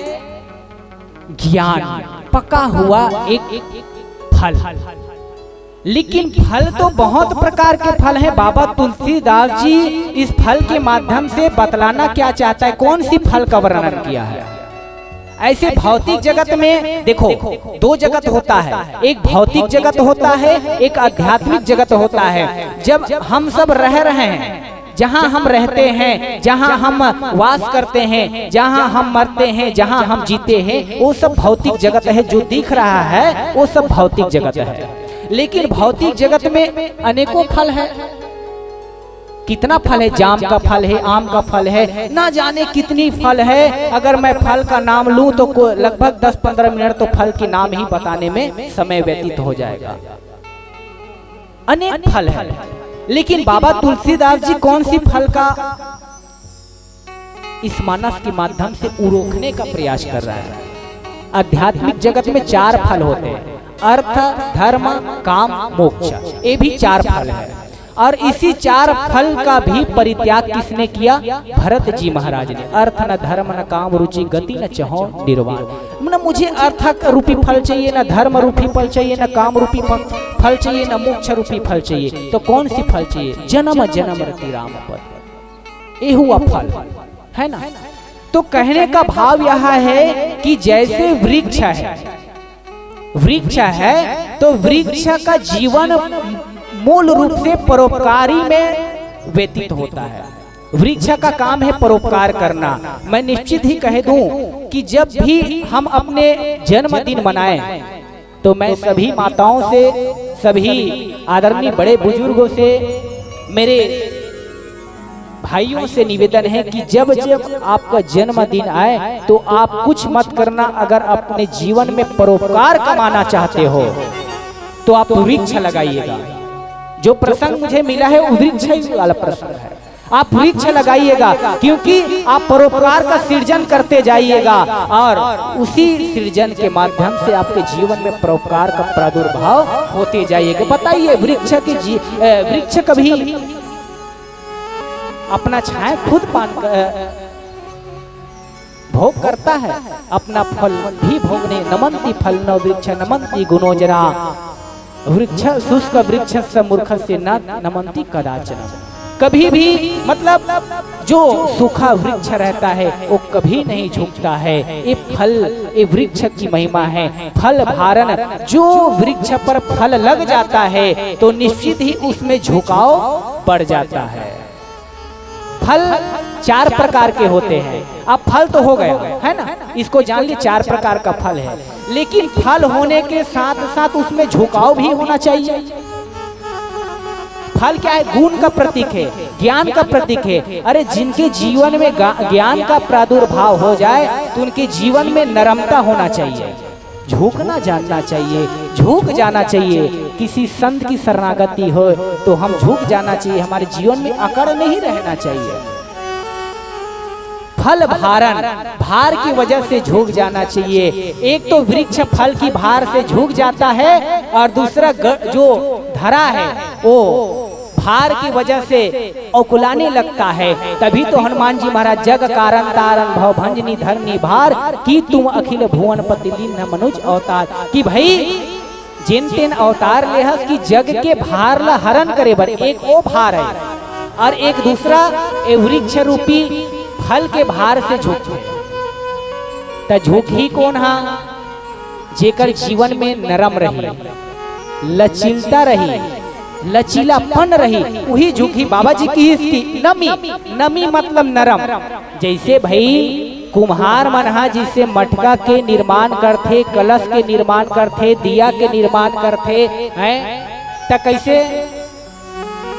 ज्ञान, पका हुआ एक फल। लेकिन फल तो बहुत प्रकार के फल हैं। बाबा तुलसीदास जी इस फल के माध्यम से बतलाना क्या चाहता है, कौन सी फल का वर्णन किया है? ऐसे भौतिक जगत में देखो दो जगत होता है, एक भौतिक जगत होता है, एक आध्यात्मिक जगत होता है। जब हम सब रह रहे हैं, जहाँ हम रहते हैं, जहाँ हम वास करते हैं, जहाँ हम मरते हैं, जहाँ हम जीते हैं, वो सब भौतिक जगत है। जो दिख रहा है वो सब भौतिक जगत है। लेकिन भौतिक जगत में अनेकों फल है। कितना फल है? जाम का फल है, आम का फल है, ना जाने कितनी फल है। अगर मैं फल का नाम लूं तो लगभग 10-15 मिनट तो फल के नाम ही बताने में समय व्यतीत हो जाएगा। अनेक फल है। लेकिन बाबा तुलसीदास जी कौन सी फल का इस मानस के माध्यम से उरोकने का प्रयास कर रहा है? आध्यात्मिक जगत में 4 फल होते हैं, अर्थ, धर्म, काम, मोक्ष। ये भी 4 फल है। और इसी 4 फल का भी परित्याग किसने किया? भरत जी महाराज ने। अर्थ न धर्म न काम रुचि गति न चहो निर्वाण। न मुझे अर्थ रूपी फल चाहिए, न धर्म रूपी फल चाहिए, न काम रूपी फल चाहिए, न मोक्ष रूपी फल चाहिए। तो कौन सी फल चाहिए? जन्म जन्म रति राम पद। ये हुआ फल है ना। तो कहने का भाव यह है कि जैसे वृक्ष है तो वृक्ष का जीवन मूल रूप से परोपकारी में व्यतीत होता है। वृक्ष का काम है परोपकार करना। मैं निश्चित ही कह दूं कि जब भी हम अपने जन्मदिन मनाएं तो मैं सभी माताओं से, सभी आदरणीय बड़े बुजुर्गों से, मेरे भाइयों से निवेदन है कि जब जब आपका जन्मदिन आए तो आप कुछ मत करना। अगर अपने जीवन में परोपकार कमाना चाहते हो तो आप वृक्ष लगाइएगा। जो प्रसंग मुझे मिला है वो वृक्ष वाला प्रसंग है। आप वृक्ष लगाइएगा क्योंकि आप परोपकार का सृजन करते जाइएगा और उसी सृजन के माध्यम से आपके जीवन में परोपकार का प्रादुर्भाव होते जाइएगा। बताइए वृक्ष कभी अपना छाया खुद भोग करता है, अपना फल भी भोगने। नमंती फल न वृक्ष नमंती गुणोजरा, वृक्ष शुष्क वृक्ष से मूर्ख से न नमंती कदाचन। कभी भी मतलब जो सूखा वृक्ष रहता है वो कभी नहीं झुकता है। ये फल, ये वृक्ष की महिमा है। फल भारण, जो वृक्ष पर फल लग जाता है तो निश्चित ही उसमें झुकाव बढ़ जाता है। फल 4 प्रकार के होते हैं। अब फल तो हो गया है ना, इसको जान ली 4 प्रकार का फल है। लेकिन फल होने के साथ साथ उसमें झुकाव भी होना चाहिए। फल क्या है? गुण का प्रतीक है, ज्ञान का प्रतीक है। अरे जिनके जीवन में ज्ञान का प्रादुर्भाव हो जाए तो उनके जीवन में नरमता होना चाहिए, झुकना जानना चाहिए, झुक जाना चाहिए। किसी संत की शरणागति हो तो हम झुक जाना चाहिए, हमारे जीवन में अकड़ नहीं रहना चाहिए। फल भारण, भार की वजह से झुक जाना चाहिए। एक तो वृक्ष फल की भार से झुक जाता है और दूसरा जो धरा है वो भार की वजह से औकुलाने लगता है। तभी तो हनुमान जी महाराज जग कारण तारण भव भंजनी धरनी भार की तुम अखिल भुवन पति दीन मनुज अवतार। कि भाई जिन तीन अवतार ले कि जग के भार ला हरण करे बर, एक वो भार है और एक दूसरा वृक्ष रूपी फल के भार से झुके। त झुक ही कौन हा? जेकर जीवन में नरम रही, लचीलता रही, लचीलापन रही, वही झुकी। बाबा जी की इसकी नमी, नमी मतलब नरम। जैसे भाई कुम्हार मनहा जिससे मटका के निर्माण करते, कलश के निर्माण करते, दिया के निर्माण करते हैं, तो कैसे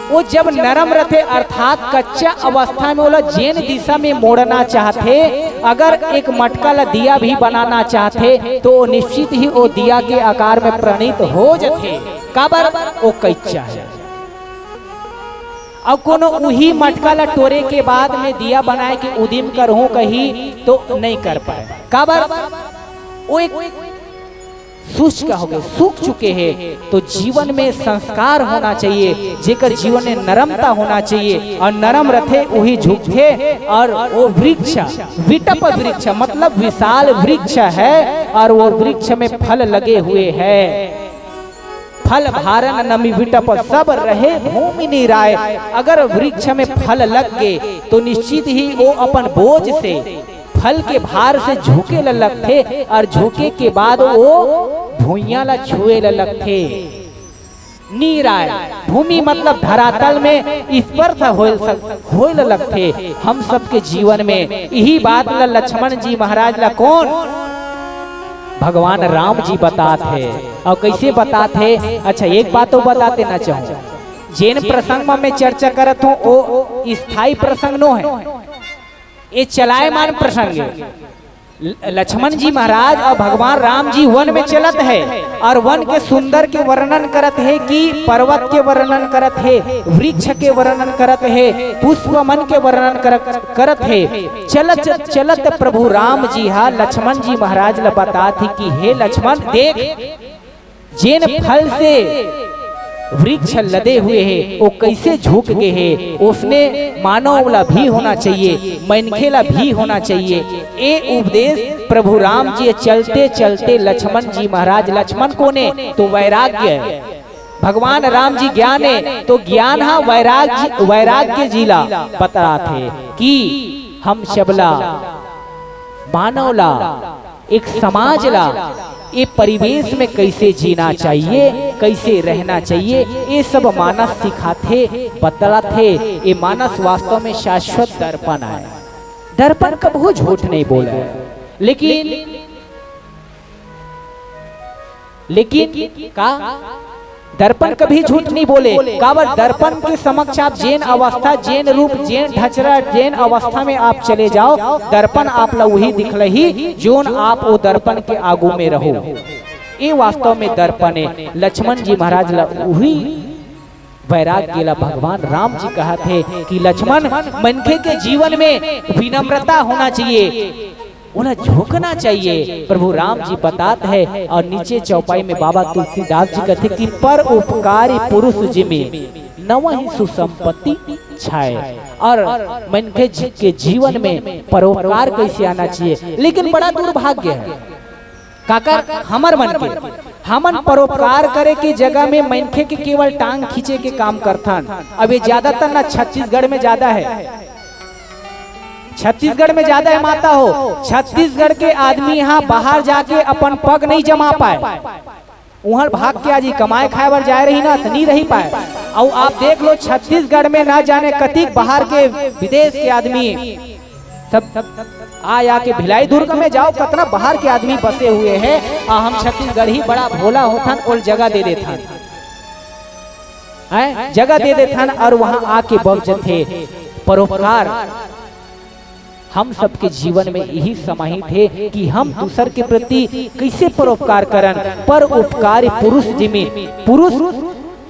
वो जब नरम रहते अर्थात कच्चा अवस्था में वो जेन दिशा में मोड़ना चाहते, अगर एक मटका ला दिया भी बनाना चाहते तो निश्चित ही वो दिया के आकार में प्रणीत हो जाते, काबर वो कच्चा है। अब कोनो वही मटका ला टोरे के बाद में दिया बनाए के उदिम करहूं कहीं तो नहीं कर पाए, काबर वो एक शुष्क हो गए, सूख चुके हैं। तो जीवन में संस्कार होना चाहिए, जेकर जीवन में नरमता होना चाहिए, और नरम रथे वही झुकते। और वो वृक्ष विटप वृक्ष मतलब विशाल वृक्ष है, और वो वृक्ष में फल लगे हुए हैं। फल भारन नमी विटप सब रहे भूमि निराय। अगर वृक्ष में फल लग गए तो निश्चित ही वो अपन बोझ से फल के भार से झुके लगते, और झुके के बाद वो भूइयां ला छुए लगते। नीराय भूमि मतलब धरातल में स्पर्श होए लगते। हम सबके जीवन में यही बात ला लक्ष्मण जी महाराज ला कौन भगवान राम जी बताते, और कैसे बताते। अच्छा एक बात तो बताते ना चाहूँ, जैन प्रसंग में मैं चर्चा करत हूँ वो स्थायी प्रसंग नो है, ये चलायमान प्रसंग है। लक्ष्मण जी महाराज और भगवान राम जी वन में चलत है, और वन के सुंदर के वर्णन करत है, कि पर्वत के वर्णन करत है, वृक्ष के वर्णन करत है, पुष्प मन के वर्णन करत है। चलत चलत प्रभु राम जी हा लक्ष्मण जी महाराज ला बतात ही कि हे लक्ष्मण देख, जेन फल से वृक्ष लदे हुए हैं वो कैसे झुक गए हैं। उसने मानव ला भी होना चाहिए, मनखेला भी होना चाहिए। ये उपदेश प्रभु राम जी चलते चलते लक्ष्मण जी महाराज, लक्ष्मण को ने तो वैराग्य, भगवान राम जी ज्ञान है तो ज्ञान हा वैराग्य जिला बता थे कि हम सबला मानवला एक समाज ला ये परिवेश में कैसे जीना चाहिए, कैसे रहना चाहिए, ये सब मानस सिखाते बतलाते। ये मानस वास्तव में शाश्वत दर्पण है। दर्पण कभी झूठ नहीं बोला है, लेकिन का दर्पण कभी झूठ नहीं बोले। काबर दर्पण के समक्ष आप जैन अवस्था, जैन रूप, जैन ढचरा, जैन अवस्था में आप चले जाओ, दर्पण आप ला वही दिखलही जोन आप वो दर्पण के आगू में रहो। ये वास्तव में दर्पण है। लक्ष्मण जी महाराज ला वही वैराग्य ला भगवान राम जी कहा थे कि लक्ष्मण मनखे के जीवन में विनम्रता होना चाहिए, उन्हें झुकना चाहिए। प्रभु राम जी बताते हैं, और नीचे चौपाई में बाबा तुलसीदास जी कहते कि पर उपकारी पुरुष जिमे नवहि सुसंपत्ति छाए। और मनखे के जीवन में परोपकार कैसे आना चाहिए। लेकिन बड़ा दुर्भाग्य है काकर हमर मन के, हमन परोपकार करे की जगह में मनखे के केवल टांग खींचे के काम करथन। अब ये ज्यादातर ना छत्तीसगढ़ में ज्यादा है, छत्तीसगढ़ में ज्यादा है माता हो। छत्तीसगढ़ के आदमी यहाँ बाहर जाके अपन पग नहीं जमा पाए, वहाँ भाग के आज कमाए खाए बर जाए रही ना, नहीं रही पाए। और आप देख लो छत्तीसगढ़ में ना जाने कतिक बाहर के विदेश के आदमी सब आ के भिलाई दुर्ग में जाओ, कितना बाहर के आदमी बसे हुए हैं। और हम छत्तीसगढ़ ही बड़ा भोला होथन और जगह दे देथन, जगह दे देथन, और वहाँ आके बस थे परोपकार। हम सबके जीवन में यही समाहित है कि हम दूसर के प्रति कैसे परोपकार करन। पर उपकारी पुरुष जिमे, पुरुष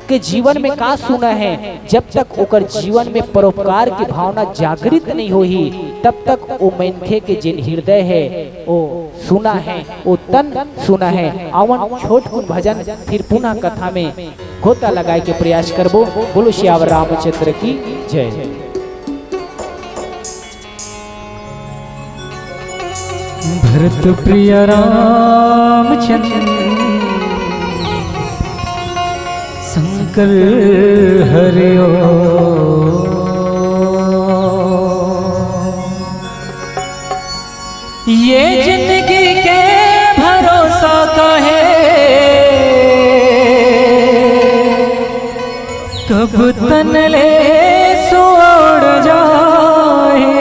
के जीवन में का सुना है, जब तक ओकर जीवन में परोपकार की भावना जागृत नहीं होही, तब तक वो मनखे के जिन हृदय है वो सुना है, वो तन सुना है। आवन छोट कुन भजन फिर पुनः कथा में गोता लगाए के प्रयास करबो। बोलो श्यावर रामचंद्र की जय। भरत प्रिय रामचंद्र शंकर हरिओ, ये जिंदगी के भरोसा का है, कब तन ले सोड़ जाए।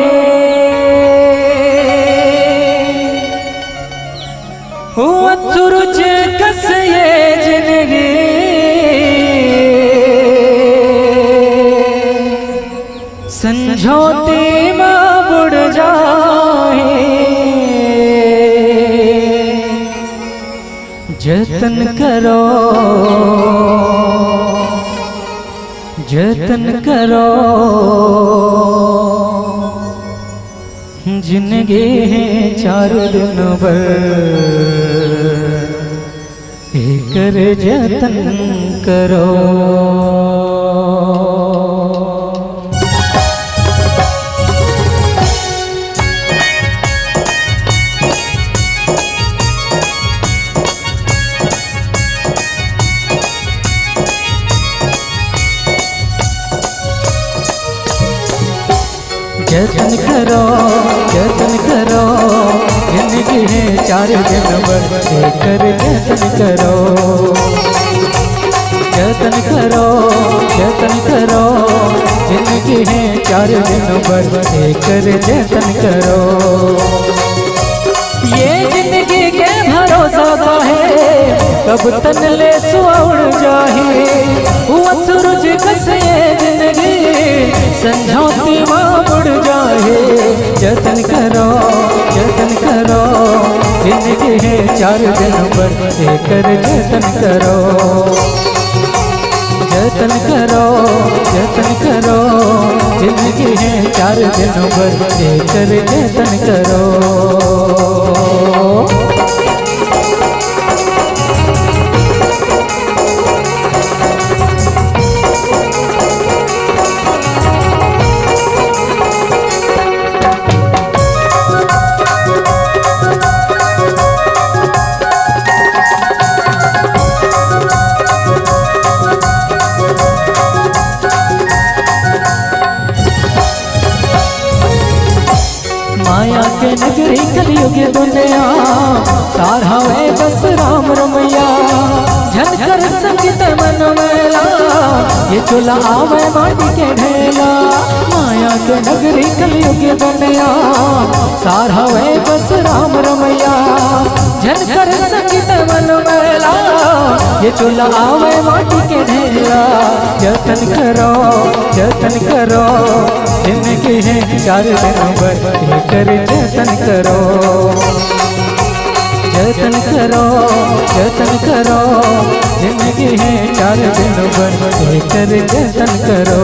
सूरज कस ये जिंदगी संझोती माँ बुड़ जाए जतन करो जतन करो जिंदगी है 4 दिन भर कर जतन करो। जतन करो जतन करो जिंदगी है 4 दिन भर कर जतन करो। जतन करो जतन करो जिंदगी है 4 दिन भर कर जतन करो। ये जिंदगी के भरोसा का है कब तन ले सुउड़ जाए सूरज कसे जिंदगी संझोती माँ बुड़ जाए जतन करो जिंदगी है 4 दिन भर कर जतन करो। जतन करो जिंदगी है 4 दिन भर कर जतन करो। माया के नगरी कलयुग दुनिया सारा वे बस राम रमैया झनकर संगीत मन मेला ये चूल्हा आवे माटी के ढेला। माया के नगरी कलयुग दुनिया सारा वे बस राम रमैया झनकर संगीत मन मेला ये चूल्हा आवे माटी के ढेला। जतन करो जिंदगी है 4 दिन भर कर जतन करो। जतन करो जिंदगी है 4 दिन भर कर जतन करो।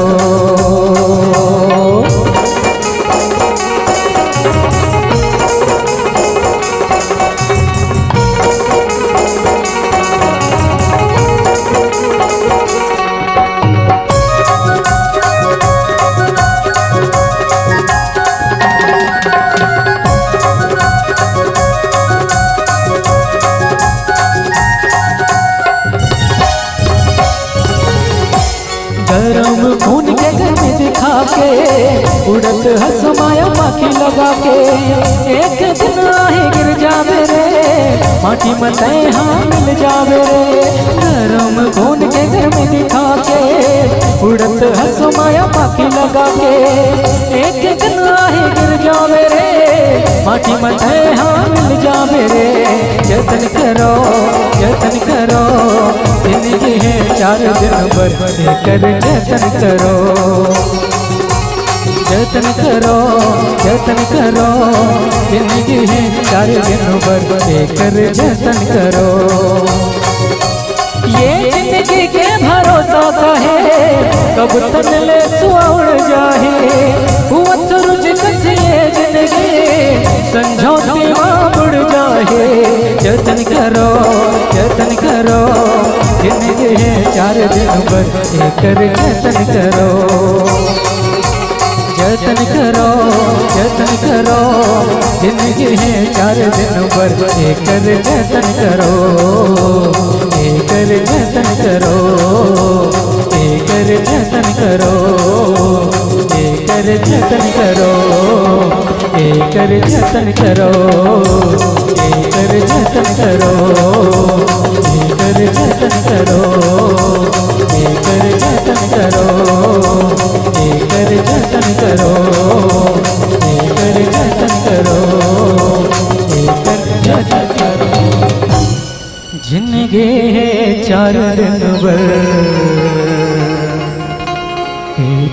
गरम खून के घर में दिखा के उड़त हंस माया पाखी लगा के एक दिन आहे गिर जावे रे माटी मते हाँ मिल जावे रे। गरम खून के घर में दिखा के उड़त हंस माया पाखी लगा के एक दिन आहे गिर जावे रे माटी मते हाँ मिल जावे रे। जतन करो जिंदगी है 4 दिन भर कर जतन करो। जतन करो जिंदगी है 4 दिन भर कर जतन करो। ये जिंदगी के भरोसा का है कब तन ले सुउड़ जाए सूरज कसे जिंदगी संझोती माँ बुड़ जाए। जतन करो जिंदगी है 4 दिन भर कर जतन करो। जतन करो जिंदगी है 4 दिन भर कर जतन करो। कर जतन करो कर जतन करो कर जतन करो कर जतन करो कर जतन करो कर जतन करो कर जतन करो कर जतन करो कर जतन करो कर जतन करो। जिनगे चार दिन बर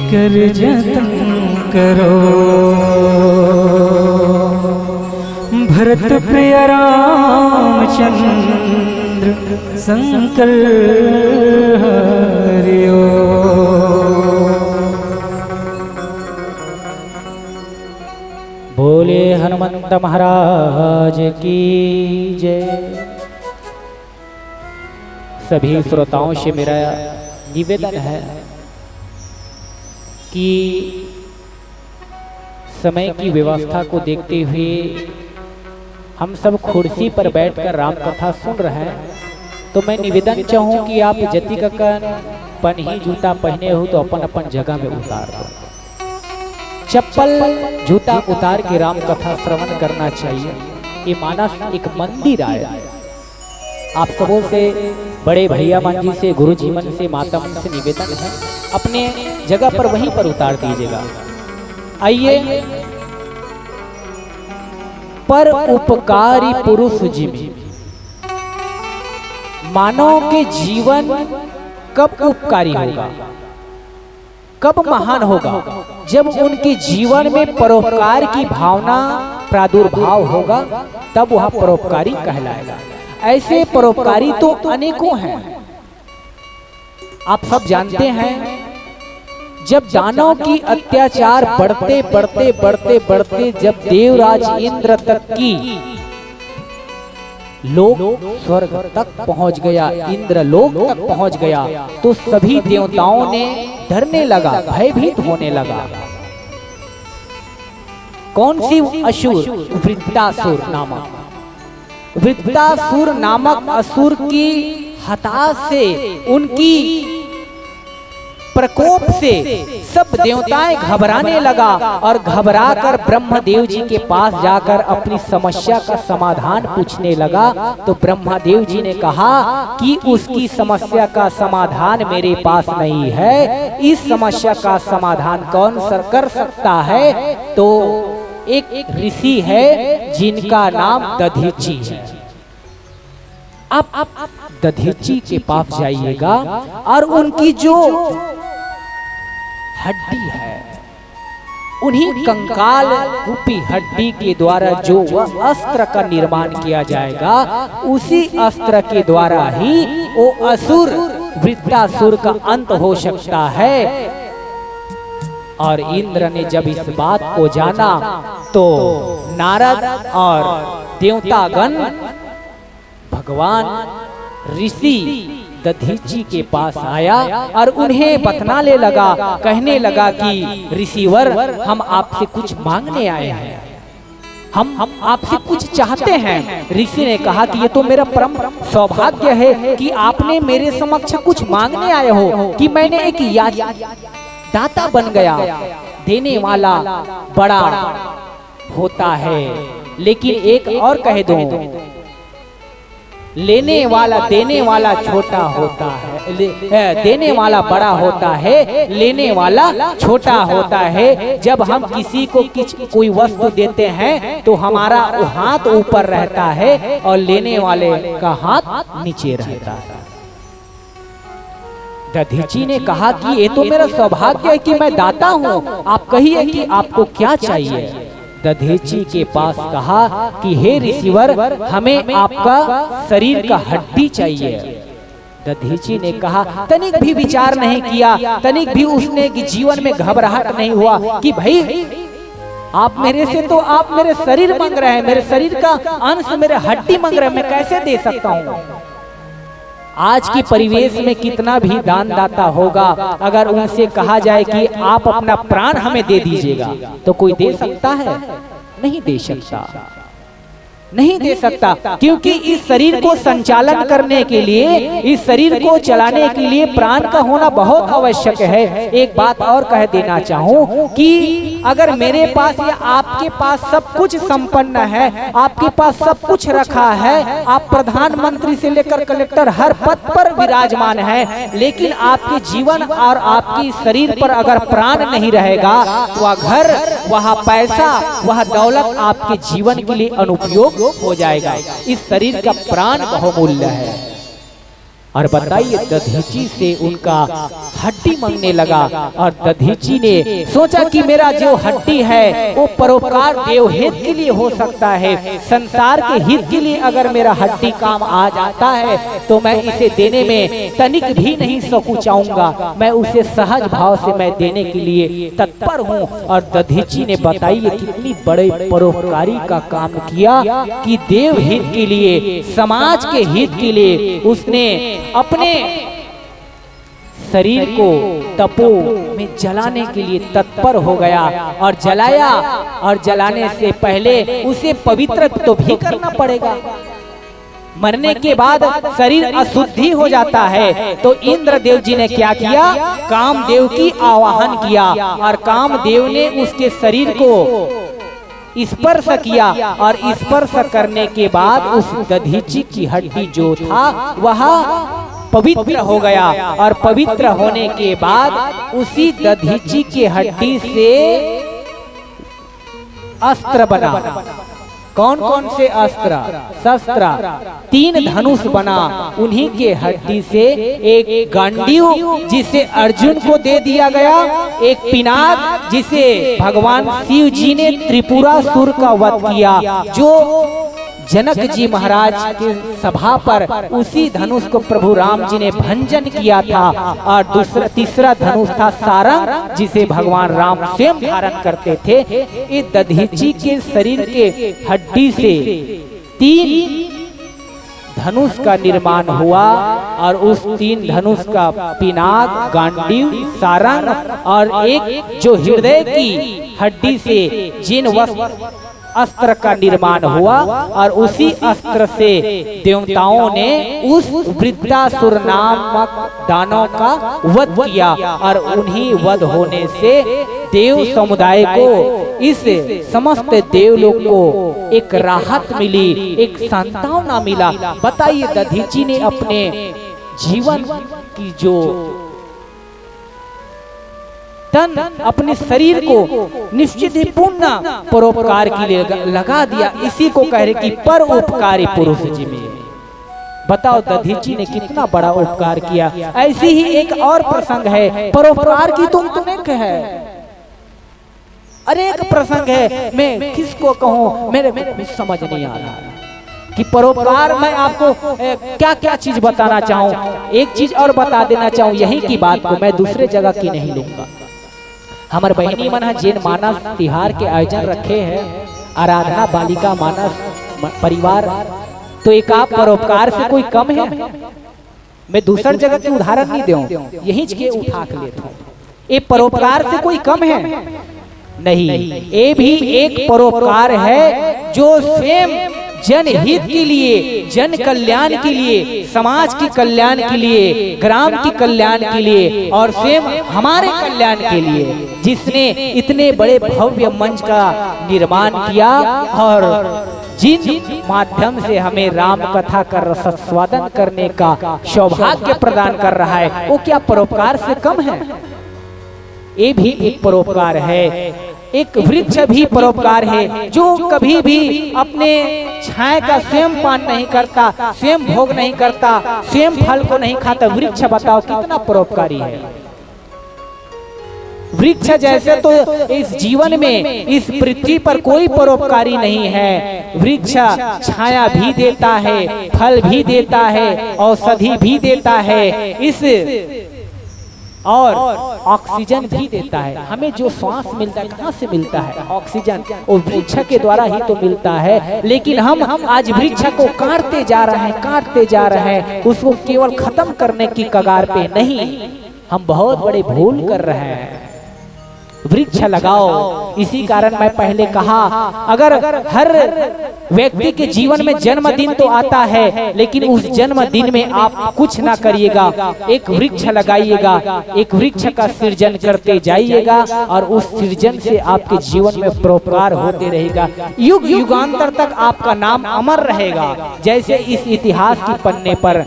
कर जतन करो, भरत प्रिय रामचंद्र शंकर हरियो। बोले हनुमंत महाराज की जय। सभी श्रोताओं से मेरा निवेदन है कि समय की व्यवस्था को देखते हुए हम सब कुर्सी पर बैठकर राम कथा सुन रहे हैं, तो मैं निवेदन चाहूँ कि आप जति ककन पन्ही जूता पहने हो तो अपन अपन जगह में उतार दो। चप्पल जूता उतार के राम कथा श्रवण करना चाहिए। ये मानस एक मंदिर आया। आप सबों से, बड़े भैया मान जी से, गुरु जी मन से, माता मन से निवेदन है, अपने जगह पर वहीं पर उतार दीजिएगा। आइए, पर उपकारी पुरुष जिमि, मानव के जीवन कब उपकारी होगा, कब महान होगा? जब उनके जीवन में परोपकार की भावना प्रादुर्भाव होगा, तब वह परोपकारी कहलाएगा। ऐसे परोपकारी तो अनेकों हैं। आप सब जानते हैं, जब दानव की अत्याचार बढ़ते बढ़ते बढ़ते बढ़ते जब देवराज इंद्र तक की लोक स्वर्ग तक पहुंच गया, इंद्र लोक तक पहुंच गया, तो सभी देवताओं ने डरने लगा, भयभीत होने लगा। कौन सी असुर? वृत्तासुर नामक। वृत्तासुर नामक असुर की हताश से, उनकी प्रकोप से सब देवताएं घबराने लगा और घबराकर ब्रह्मदेव जी के पास जाकर अपनी समस्या का समाधान पूछने लगा। तो ब्रह्मदेव जी ने कहा कि उसकी समस्या का समाधान मेरे पास नहीं है। इस समस्या का समाधान कौन कर सकता है? तो एक ऋषि है जिनका नाम दधीची है। आप दधीची के पास जाइएगा और उनकी जो हड्डी है, उन्हीं कंकाल रूपी हड्डी के द्वारा जो वह अस्त्र का निर्माण किया जाएगा, उसी अस्त्र के द्वारा ही वो असुर वृत्तासुर का अंत हो सकता है। और इंद्र ने जब इस बात को जाना तो नारद और देवतागण भगवान ऋषि दधीची के पास आया और उन्हें बतलाने लगा, कहने लगा कि ऋषिवर, हम आपसे कुछ मांगने आए हैं, हम आपसे कुछ चाहते हैं। ऋषि ने कहा कि ये तो मेरा परम सौभाग्य है कि आपने मेरे समक्ष कुछ मांगने आए हो, कि मैंने एक दाता बन गया। देने वाला बड़ा होता है, लेकिन एक और कह दो, लेने वाला देने वाला छोटा होता है, देने वाला बड़ा होता है, लेने वाला छोटा होता है। जब हम किसी को कोई वस्तु देते हैं तो हमारा हाथ ऊपर रहता है और लेने वाले का हाथ नीचे रहता है। दधीची ने कहा कि ये तो मेरा सौभाग्य है कि मैं दाता हूँ, आप कहिए कि आपको क्या चाहिए। दधीची के पास कहा कि हे ऋषिवर, हमें आपका शरीर का हड्डी चाहिए। दधीची ने कहा, तनिक भी विचार नहीं किया, तनिक भी उसने जीवन में घबराहट नहीं हुआ कि भाई आप मेरे से तो आप मेरे शरीर मांग रहे हैं, मेरे शरीर का अंश, मेरे हड्डी मांग रहे हैं, मैं कैसे दे सकता हूँ? आज की परिवेश में कितना भी दानदाता होगा, अगर उनसे कहा जाए कि आप अपना प्राण हमें दे दीजिएगा, तो कोई दे सकता है? नहीं दे सकता, नहीं दे सकता, क्योंकि इस शरीर को संचालन करने के लिए, इस शरीर को चलाने के लिए प्राण का होना बहुत आवश्यक है। एक बात और कह देना चाहूँ कि अगर मेरे पास या आपके पास सब कुछ संपन्न है, आपके पास सब कुछ रखा है, आप प्रधानमंत्री से लेकर कलेक्टर हर पद पर विराजमान है, लेकिन आपके जीवन और आपके शरीर पर अगर प्राण नहीं रहेगा, वह घर, वह पैसा, वह दौलत आपके जीवन के लिए अनुपयोग लोप हो जाएगा। इस शरीर का प्राण बहुमूल्य है। और बताइए, दधीची से उनका हड्डी मांगने लगा और दधीची ने सोचा कि मेरा जो हड्डी है वो परोपकार देवहित के लिए हो सकता है, संसार के हित के लिए अगर मेरा हड्डी काम आ जाता है तो मैं इसे देने में तनिक भी नहीं सकुचाऊंगा, मैं उसे सहज भाव से मैं देने के लिए तत्पर हूँ। और दधीची ने बताइए कितनी बड़े परोपकारी का काम किया कि देव हित के लिए, समाज के हित के लिए उसने अपने शरीर को तपो में जलाने के लिए तत्पर हो गया और जलाया। और जलाने से पहले उसे पवित्र तो भी करना पड़ेगा। मरने के बाद शरीर अशुद्धि हो जाता है तो इंद्रदेव जी ने क्या किया, कामदेव की आवाहन किया और कामदेव ने उसके शरीर को स्पर्श किया और स्पर्श करने के बाद उस दधीची की हड्डी जो था वह पवित्र हो गया। और पवित्र होने के बाद उसी दधीची की हड्डी से अस्त्र बना। कौन कौन से अस्त्र? शस्त्र, 3 धनुष बना उन्हीं के हड्डी से। एक गांडीव जिसे अर्जुन को दे दिया गया, एक पिनाक जिसे भगवान शिव जी ने त्रिपुरासुर का वध किया, जो जनक जी महाराज के सभा पर उसी धनुष को प्रभु राम जी ने भंजन किया था। और तीसरा धनुष था सारंग जिसे भगवान राम स्वयं धारण करते थे। इस दधीची के शरीर के हड्डी से 3 धनुष का निर्माण हुआ और उस 3 धनुष का पिनाक, गांडीव, सारंग और एक जो हृदय की हड्डी से जिन अस्त्र का निर्माण हुआ। और उसी अस्त्र से देवताओं ने उस वृद्धासुर नामक दानव का वध किया। और उन्हीं वध होने से देव समुदाय को, इस समस्त देवलोक को एक राहत मिली, एक सांत्वना मिला। बताइए, दधीची ने अपने जीवन की जो तन, अपने शरीर को निश्चित ही पूर्ण परोपकार के लिए लगा दिया। इसी को कह रहे कि पर उपकारी पुरुष जी में। बताओ दधीची ने कितना बड़ा उपकार किया। ऐसी ही एक और प्रसंग है, परोपकार की तुम अनेक है, अनेक प्रसंग है। मैं किसको कहूँ, मेरे समझ नहीं आ रहा कि परोपकार मैं आपको क्या क्या चीज बताना चाहूँ। एक चीज और बता देना चाहूँ, यही की बात को मैं दूसरे जगह की नहीं लूंगा। हमारे बहनी मन जैन मानस तिहार के आयोजन रखे हैं, आराधना बालिका मानस परिवार, तो एक आप परोपकार से कोई कम है? मैं दूसर जगह के उदाहरण नहीं दूं, यही के उठा के लेता हूँ। ये परोपकार से कोई कम है? नहीं, ये भी एक परोपकार है जो स्वयं जनहित के लिए, जन कल्याण के लिए, समाज के कल्याण के लिए, ग्राम के कल्याण के लिए और स्वयं हमारे कल्याण के लिए, जिसने इतने बड़े भव्य मंच का निर्माण किया और जिन माध्यम से हमें राम कथा का रसास्वादन करने का सौभाग्य प्रदान कर रहा है, वो क्या परोपकार से कम है? ये भी एक परोपकार है। एक वृक्ष भी परोपकार है जो कभी भी अपने छाया का स्वयं पान नहीं करता, स्वयं भोग नहीं करता, स्वयं फल को नहीं खाता। वृक्ष बताओ कितना परोपकारी है। वृक्ष जैसे तो इस जीवन में, इस पृथ्वी पर कोई परोपकारी नहीं है। वृक्ष छाया भी देता है, फल भी देता है, औषधि भी देता है, इस और ऑक्सीजन भी देता है। हमें जो श्वास मिलता है कहाँ से मिलता है? ऑक्सीजन वो वृक्ष के द्वारा ही तो मिलता है। लेकिन हम आज वृक्ष को काटते जा रहे हैं, काटते जा रहे हैं, उसको केवल खत्म करने की कगार पे नहीं, हम बहुत बड़े भूल कर रहे हैं। वृक्ष लगाओ। इसी कारण मैं पहले कहा, अगर हर व्यक्ति के जीवन में जन्मदिन तो आता है, लेकिन उस जन्मदिन में आप कुछ ना करिएगा, एक वृक्ष लगाइएगा, एक वृक्ष का सृजन करते जाइएगा और उस सृजन से आपके जीवन में परोपकार होते रहेगा। युग युगांतर तक आपका नाम अमर रहेगा। जैसे इस इतिहास के पन्ने पर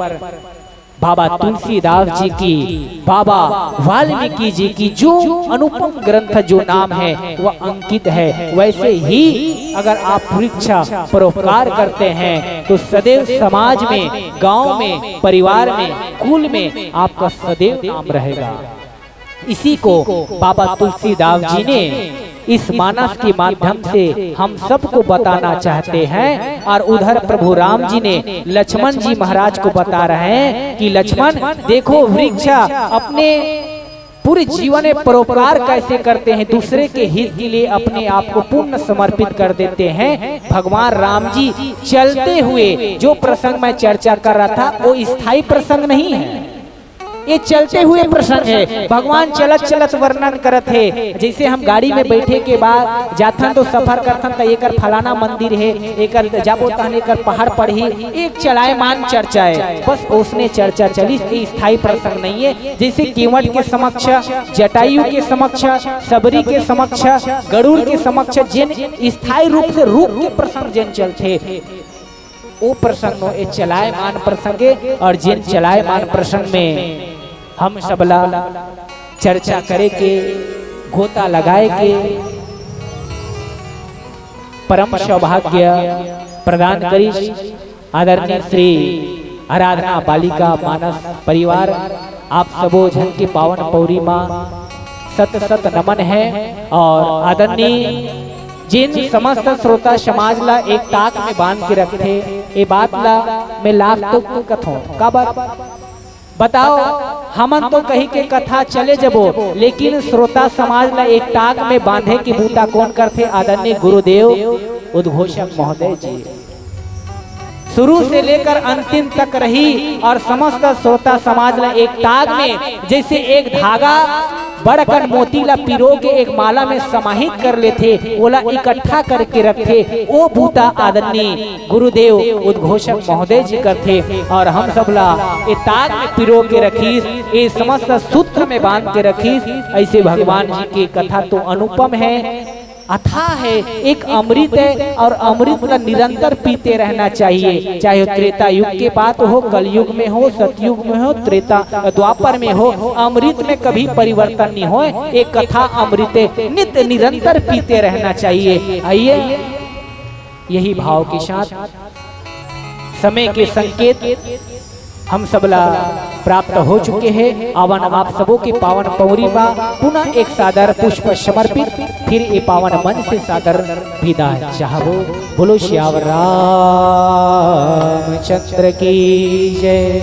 बाबा तुलसीदास जी की, बाबा वाल्मीकि जी की जो अनुपम ग्रंथ जो नाम है वह अंकित है। वैसे ही अगर आप वृक्षा परोपकार करते हैं तो सदैव समाज में, गांव में, परिवार में, कुल में आपका सदैव नाम रहेगा। इसी को बाबा तुलसीदास जी ने इस मानस के माध्यम से हम सबको बताना चाहते हैं। और उधर प्रभु राम जी ने लक्ष्मण जी महाराज को बता रहे हैं कि लक्ष्मण देखो, वृक्ष अपने पूरे जीवन में परोपकार कैसे करते हैं, दूसरे के हित के लिए अपने आप को पूर्ण समर्पित कर देते हैं। भगवान राम जी चलते हुए जो प्रसंग मैं चर्चा कर रहा था वो स्थायी प्रसंग नहीं है, ये चलते हुए प्रसंग है। भगवान चलत चलत वर्णन करत है। जैसे हम गाड़ी में बैठे के बाद जाथन तो सफर करथन तो एक फलाना मंदिर है, एक जाबो तहन एक पहाड़ पढ़ी, एक चलायमान चर्चा है, बस उसने चर्चा चली, ये स्थायी प्रसंग नहीं है। जैसे केवट के समक्ष, जटायु के समक्ष, सबरी के समक्ष, गरुड़ के समक्ष जिन स्थायी रूप से रूप के प्रसंग जिन चलते वो प्रसंग ये चलायमान प्रसंग है। और जिन चलायमान प्रसंग में हम सबला चर्चा करे के, गोता लगाए के परम सौभाग्य प्रदान करी आदरणीय श्री आराधना बालिका मानस परिवार, आप सबो जन के पावन पौरी माँ सत सत नमन है। और आदरणीय जिन समस्त श्रोता समाज ला एक ताक में बांध के रखे, ये बात ला मैं लाभ तो कथो का बात बताओ, हमन तो कही के कथा चले जबो, लेकिन श्रोता समाज ला एक ताक में बांधे की बूता कौन करते? आदरणीय गुरुदेव उद्घोषक महोदय जी शुरू से लेकर अंतिम तक रही। और समस्त श्रोता समाज ला एक ताक में जैसे एक धागा बड़कन मोती ला पिरो के एक माला में समाहित कर लेते, ओला इकट्ठा करके रखते, वो बूता आदरणीय गुरुदेव उद्घोषक महोदय जी करते। और हम सब ला ये ताग में पिरो के रखीस, ये समस्त सूत्र में बांध के रखीस। ऐसे भगवान जी की कथा तो अनुपम है, अथाह है, एक अमृत है। और अमृत का निरंतर पीते रहना चाहिए, चाहे त्रेता युग के बात हो, कलयुग में हो, सतयुग में हो, त्रेता द्वापर में हो, अमृत में कभी परिवर्तन नहीं हो। एक कथा अमृत नित्य निरंतर पीते रहना चाहिए। आइए यही भाव के साथ समय के संकेत हम सबला प्राप्त हो चुके हैं। आवन आप सबों के पावन पौरी बा पुनः एक सादर पुष्प समर्पित, फिर ये पावन मन से सादर विदाई चाहबो। बोलो श्यावर रामचंद्र की जय,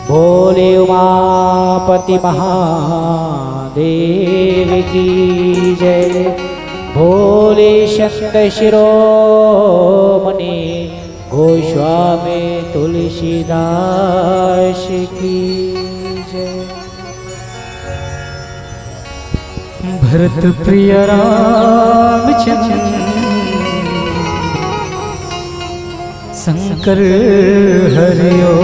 भोले उमापति महादेव की जय, भोले संत शिरोमणि गोस्वामी तुलसीदास की जय। भरत प्रिय रामचंद्र शंकर हरिओ,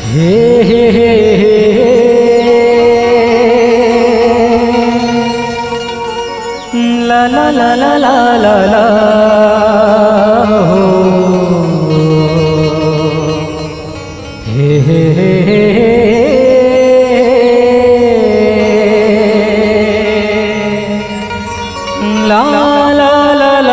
हे हे हे ला ला ला ला ला ला ला हे हे हे ला ला ला ला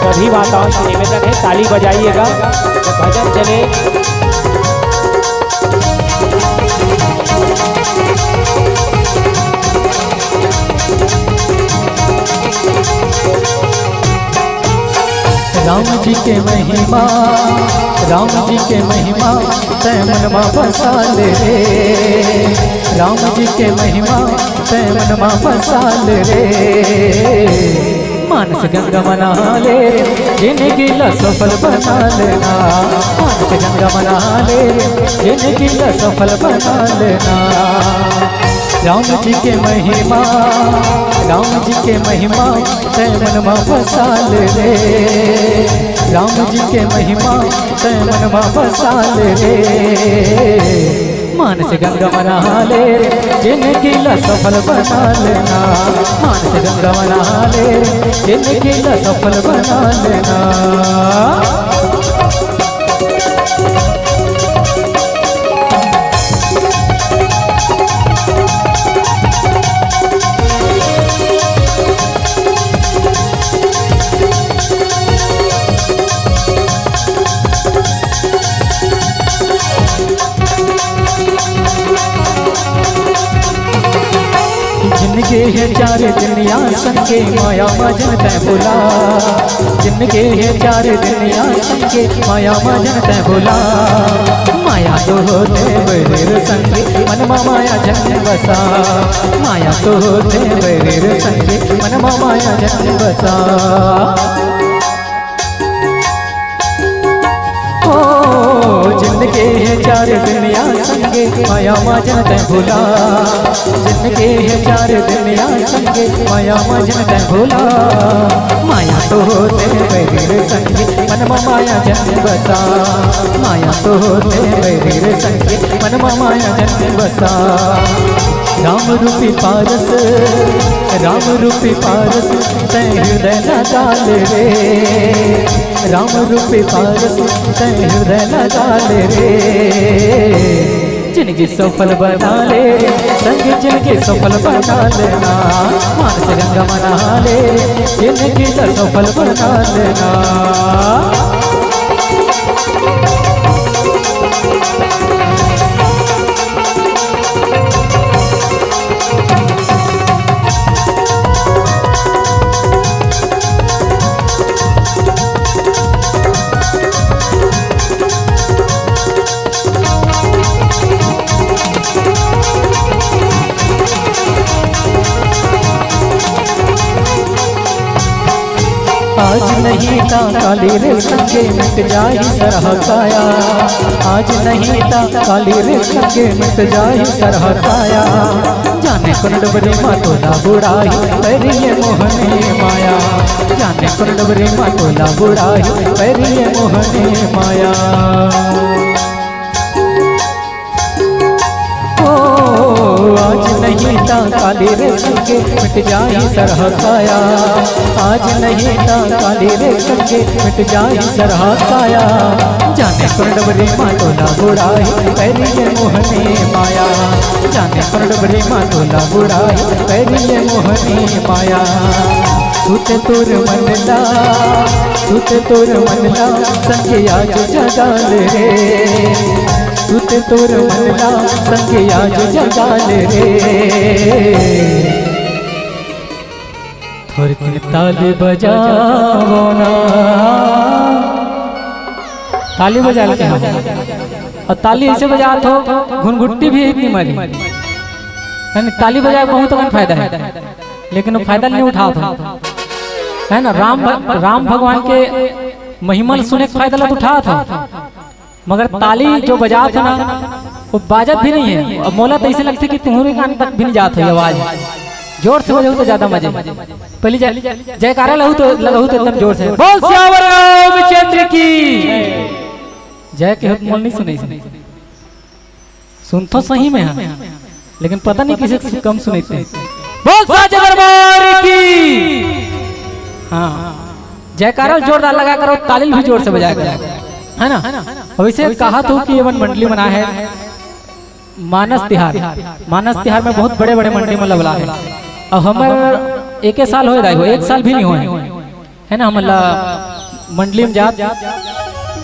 सभी माताओं से निवेदन है, ताली बजाइएगा भजन चले। राम जी के महिमा, राम जी के महिमा तै मनमा बसा ले रे। राम जी के महिमा तै मनमा बसा ले रे। मानस गंगा मना ले जिंदगी ला सफल बना लेना। मानस गंगा मना ले जिंदगी ला सफल बना लेना। राम जी के महिमा, राम जी के महिमा तै मनमा बसा ले रे। राम जी के महिमा तै मनमा बसा ले रे। मानस गंगा मना ले जिंदगी ला सफल बना लेना। मानस गंगा मना ले जिंदगी ला सफल बना लेना। जिनके है चार दुनिया संगे माया मजन तै भुला। जिनके है चार दुनिया संगे माया मजन तै भुला। माया तो होते बैर संगे मनमा माया जन बसा। माया तो होते बैर संगे मनमा माया जन बसा। जिनके है चार दुनिया संगे माया मजन तै भुला। जिनके है चार दुनिया संगे माया मजन तै भुला। माया तो होते बैर संगे मनमा माया जन बसा। माया तो होते बैर संगे मनमा माया जन बसा। राम रूपी पारस, राम रूपी पारस तै हृदय लगा ले रे। राम रूपी पारस तै हृदय लगा ले रे। जिनकी सफल बना ले संग जिनके सफल बना लेना। मानस गंगा मना ले जिनकी सफल बना लेना। आज नहीं ता काली रे संगे मिट जाही सरह काया। आज नहीं ता काली रे संगे मिट जाही सरह काया। जाने कौन डबरे मातोला बुढ़ाई पैरिये मोहने माया। जाने कौन डबरे मातोला बुढ़ाई पैरिये मोहने माया। आज नहीं ता काली रे संगे मिट जाही सरह काया। आज नहीं ता काली रे संगे मिट जाही सरह काया। जाने कौन डबरे मातोला बुढ़ाई पैरिये मोहने माया। जाने कौन डबरे मातोला बुढ़ाई पैरिये मोहने माया। सुत तोर मनला, सुत तोर मनला संगे आज जगा ले रे। सुत तोर मनला संगे आज जगा ले रे। थोड़ी ताली बजाओ ना। ताली बजा लेते हैं और ताली ऐसे बजाते हो घुनघुट्टी भी इतनी मरी। यानी ताली बजाए बहुत तो फायदा है लेकिन वो फायदा नहीं उठाता है ना। राम भगवान के महिमा सुने का फायदा उठा था मगर ताली जो बजा था ना वो बाजत भी नहीं है। और मोला तो ऐसे लगती कि तुम्हारे कान तक भी नहीं जात है आवाज। जोर से बजाओ तो ज्यादा मजे। पहले जयकारा लहू तो लगहू तो एकदम जोर से बोल सियावर रामचंद्र की जय के मोल नहीं सुने। सुन तो सही में है लेकिन पता नहीं किसी से कम सुनते। बोल साचे दरबार की। हाँ जयकारा जोरदार लगा करो, ताली भी जोर से बजाया करो, है ना। वैसे कहा तो कि एवं मंडली मना है मानस तिहार। मानस तिहार में बहुत बड़े बड़े मंडली में लगला है। और हमार एक साल हो रहा है, एक साल भी नहीं हुए है ना। हमारा मंडली में जात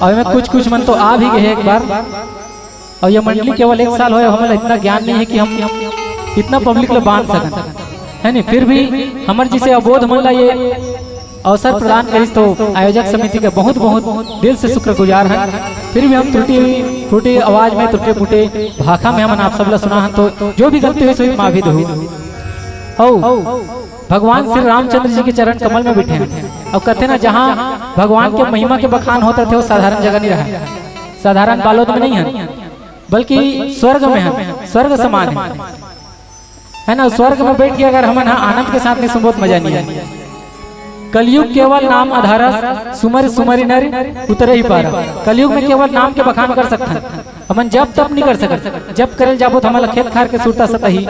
और में कुछ मन तो आ भी गए एक बार। और ये मंडली केवल एक साल हो, हमारा इतना ज्ञान नहीं है कि हम इतना पब्लिक लोग बांध सकते है नहीं। फिर भी हमारे जिसे अबोध मन ये अवसर प्रदान करिस तो आयोजक समिति के बहुत बहुत दिल से शुक्रगुजार हैं। फिर भी हम त्रुटि आवाज में टूटे फूटे भाषा में हम आप सब सुना हैं, तो जो भी गलती हुई सो माफी दो। भगवान श्री रामचंद्र जी के चरण कमल में बैठे हैं और कहते ना जहाँ भगवान के महिमा के बखान होते थे वो साधारण जगह नहीं रहा, साधारण बालोद में नहीं है, बल्कि स्वर्ग में है, स्वर्ग समान है ना। स्वर्ग में बैठ के अगर हम आनंद के साथ नहीं सुन बहुत मजा नहीं है। कलयुग केवल नाम आधारा सुमर सुमरी नर उतरे ही पारा। कलयुग में केवल नाम के बखान कर सकते हैं, हमन जब तब नहीं कर सकते। जब करे जाबो तो हमारा खेत खार के सुरता सतही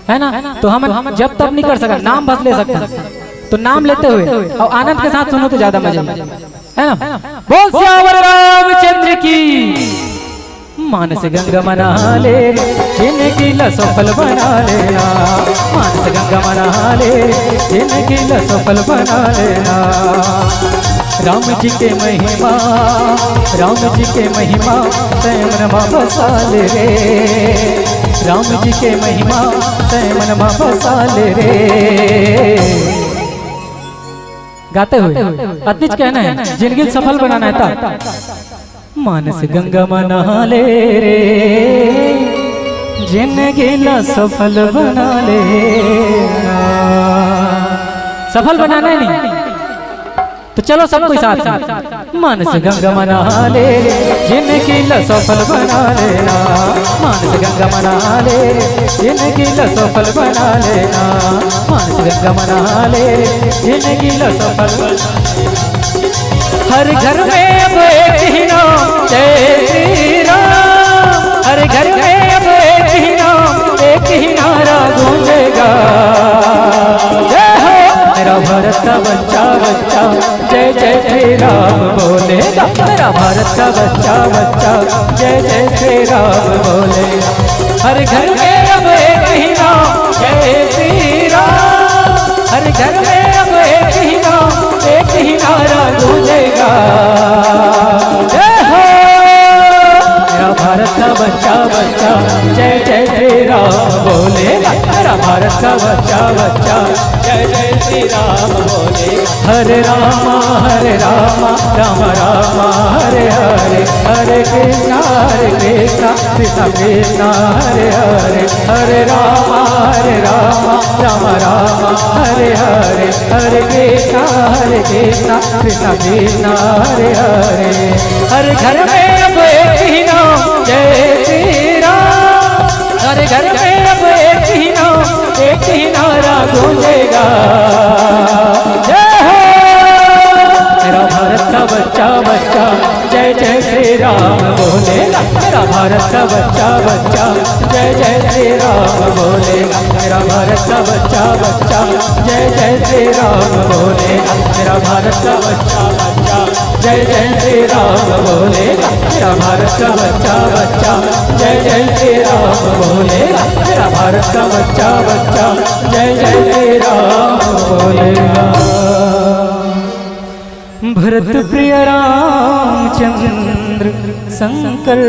है ना, तो हम जब तब नहीं कर सकते, नाम बस ले सकते हैं। तो नाम लेते हुए और आनंद के साथ सुनो तो ज्यादा मजा है ना। बोल सियावर रामचंद्र की। मानस गंगा मना ले जिनकी सफल बना लेना, मानस गंगा मना ले जिनकी सफल बना लेना। राम जी के महिमा, राम जी के महिमा तैमनमा बसा ले रे, राम जी के महिमा तैमनमा बसा ले रे। गाते हुए अतिच कहना है जिंदगी सफल बनाना है था। मानस गंगा मना ले रे जिंदगी सफल बना ले। सफल बनाना है नहीं तो चलो सब कोई साथ। मानस गंगा मना ले जिंदगी सफल बना लेना, मानस गंगा मना ले जिंदगी सफल बना लेना, मानस गंगा मना ले जिंदगी सफल बना लेना। हर घर में अब एक ही नाम जय श्री राम, हर घर में अब एक ही नाम, एक ही नारा गूंजेगा। जय हो मेरा भारत का बच्चा बच्चा जय जय श्री राम बोलेगा, मेरा भारत का बच्चा बच्चा जय जय श्री राम बोलेगा। हर घर में अब एक ही नाम जय श्री राम, हर घर में अब एक ही नाम, एक ही नारा गूंजेगा। जय हो मेरा भारत का बच्चा बच्चा जय जय श्री राम बोलेगा, मेरा भारत का बच्चा बच्चा जय जय श्री राम बोलेगा। हरे रामा राम रामा हरे हरे, हरे कृष्णा कृष्णा कृष्णा हरे हरे, हरे रामा राम रामा हरे हरे, हरे कृष्णा कृष्णा कृष्णा हरे हरे। हर घर में अब एक ही नाम जय श्री राम, हर घर में अब एक ही नाम, एक ही नारा गूंजेगा। जय हो मेरा भारत का बच्चा बच्चा जय जय श्री राम बोलेगा, मेरा भारत का बच्चा बच्चा जय जय श्री राम बोलेगा, मेरा भारत का बच्चा बच्चा जय जय श्री राम बोलेगा, मेरा भारत का बच्चा बच्चा जय जय श्री राम बोलेगा, मेरा भारत का बच्चा बच्चा जय जय श्री राम बोलेगा, मेरा भारत का बच्चा बच्चा जय जय श्री राम बोलेगा। भरत प्रिय रामचंद्र शंकर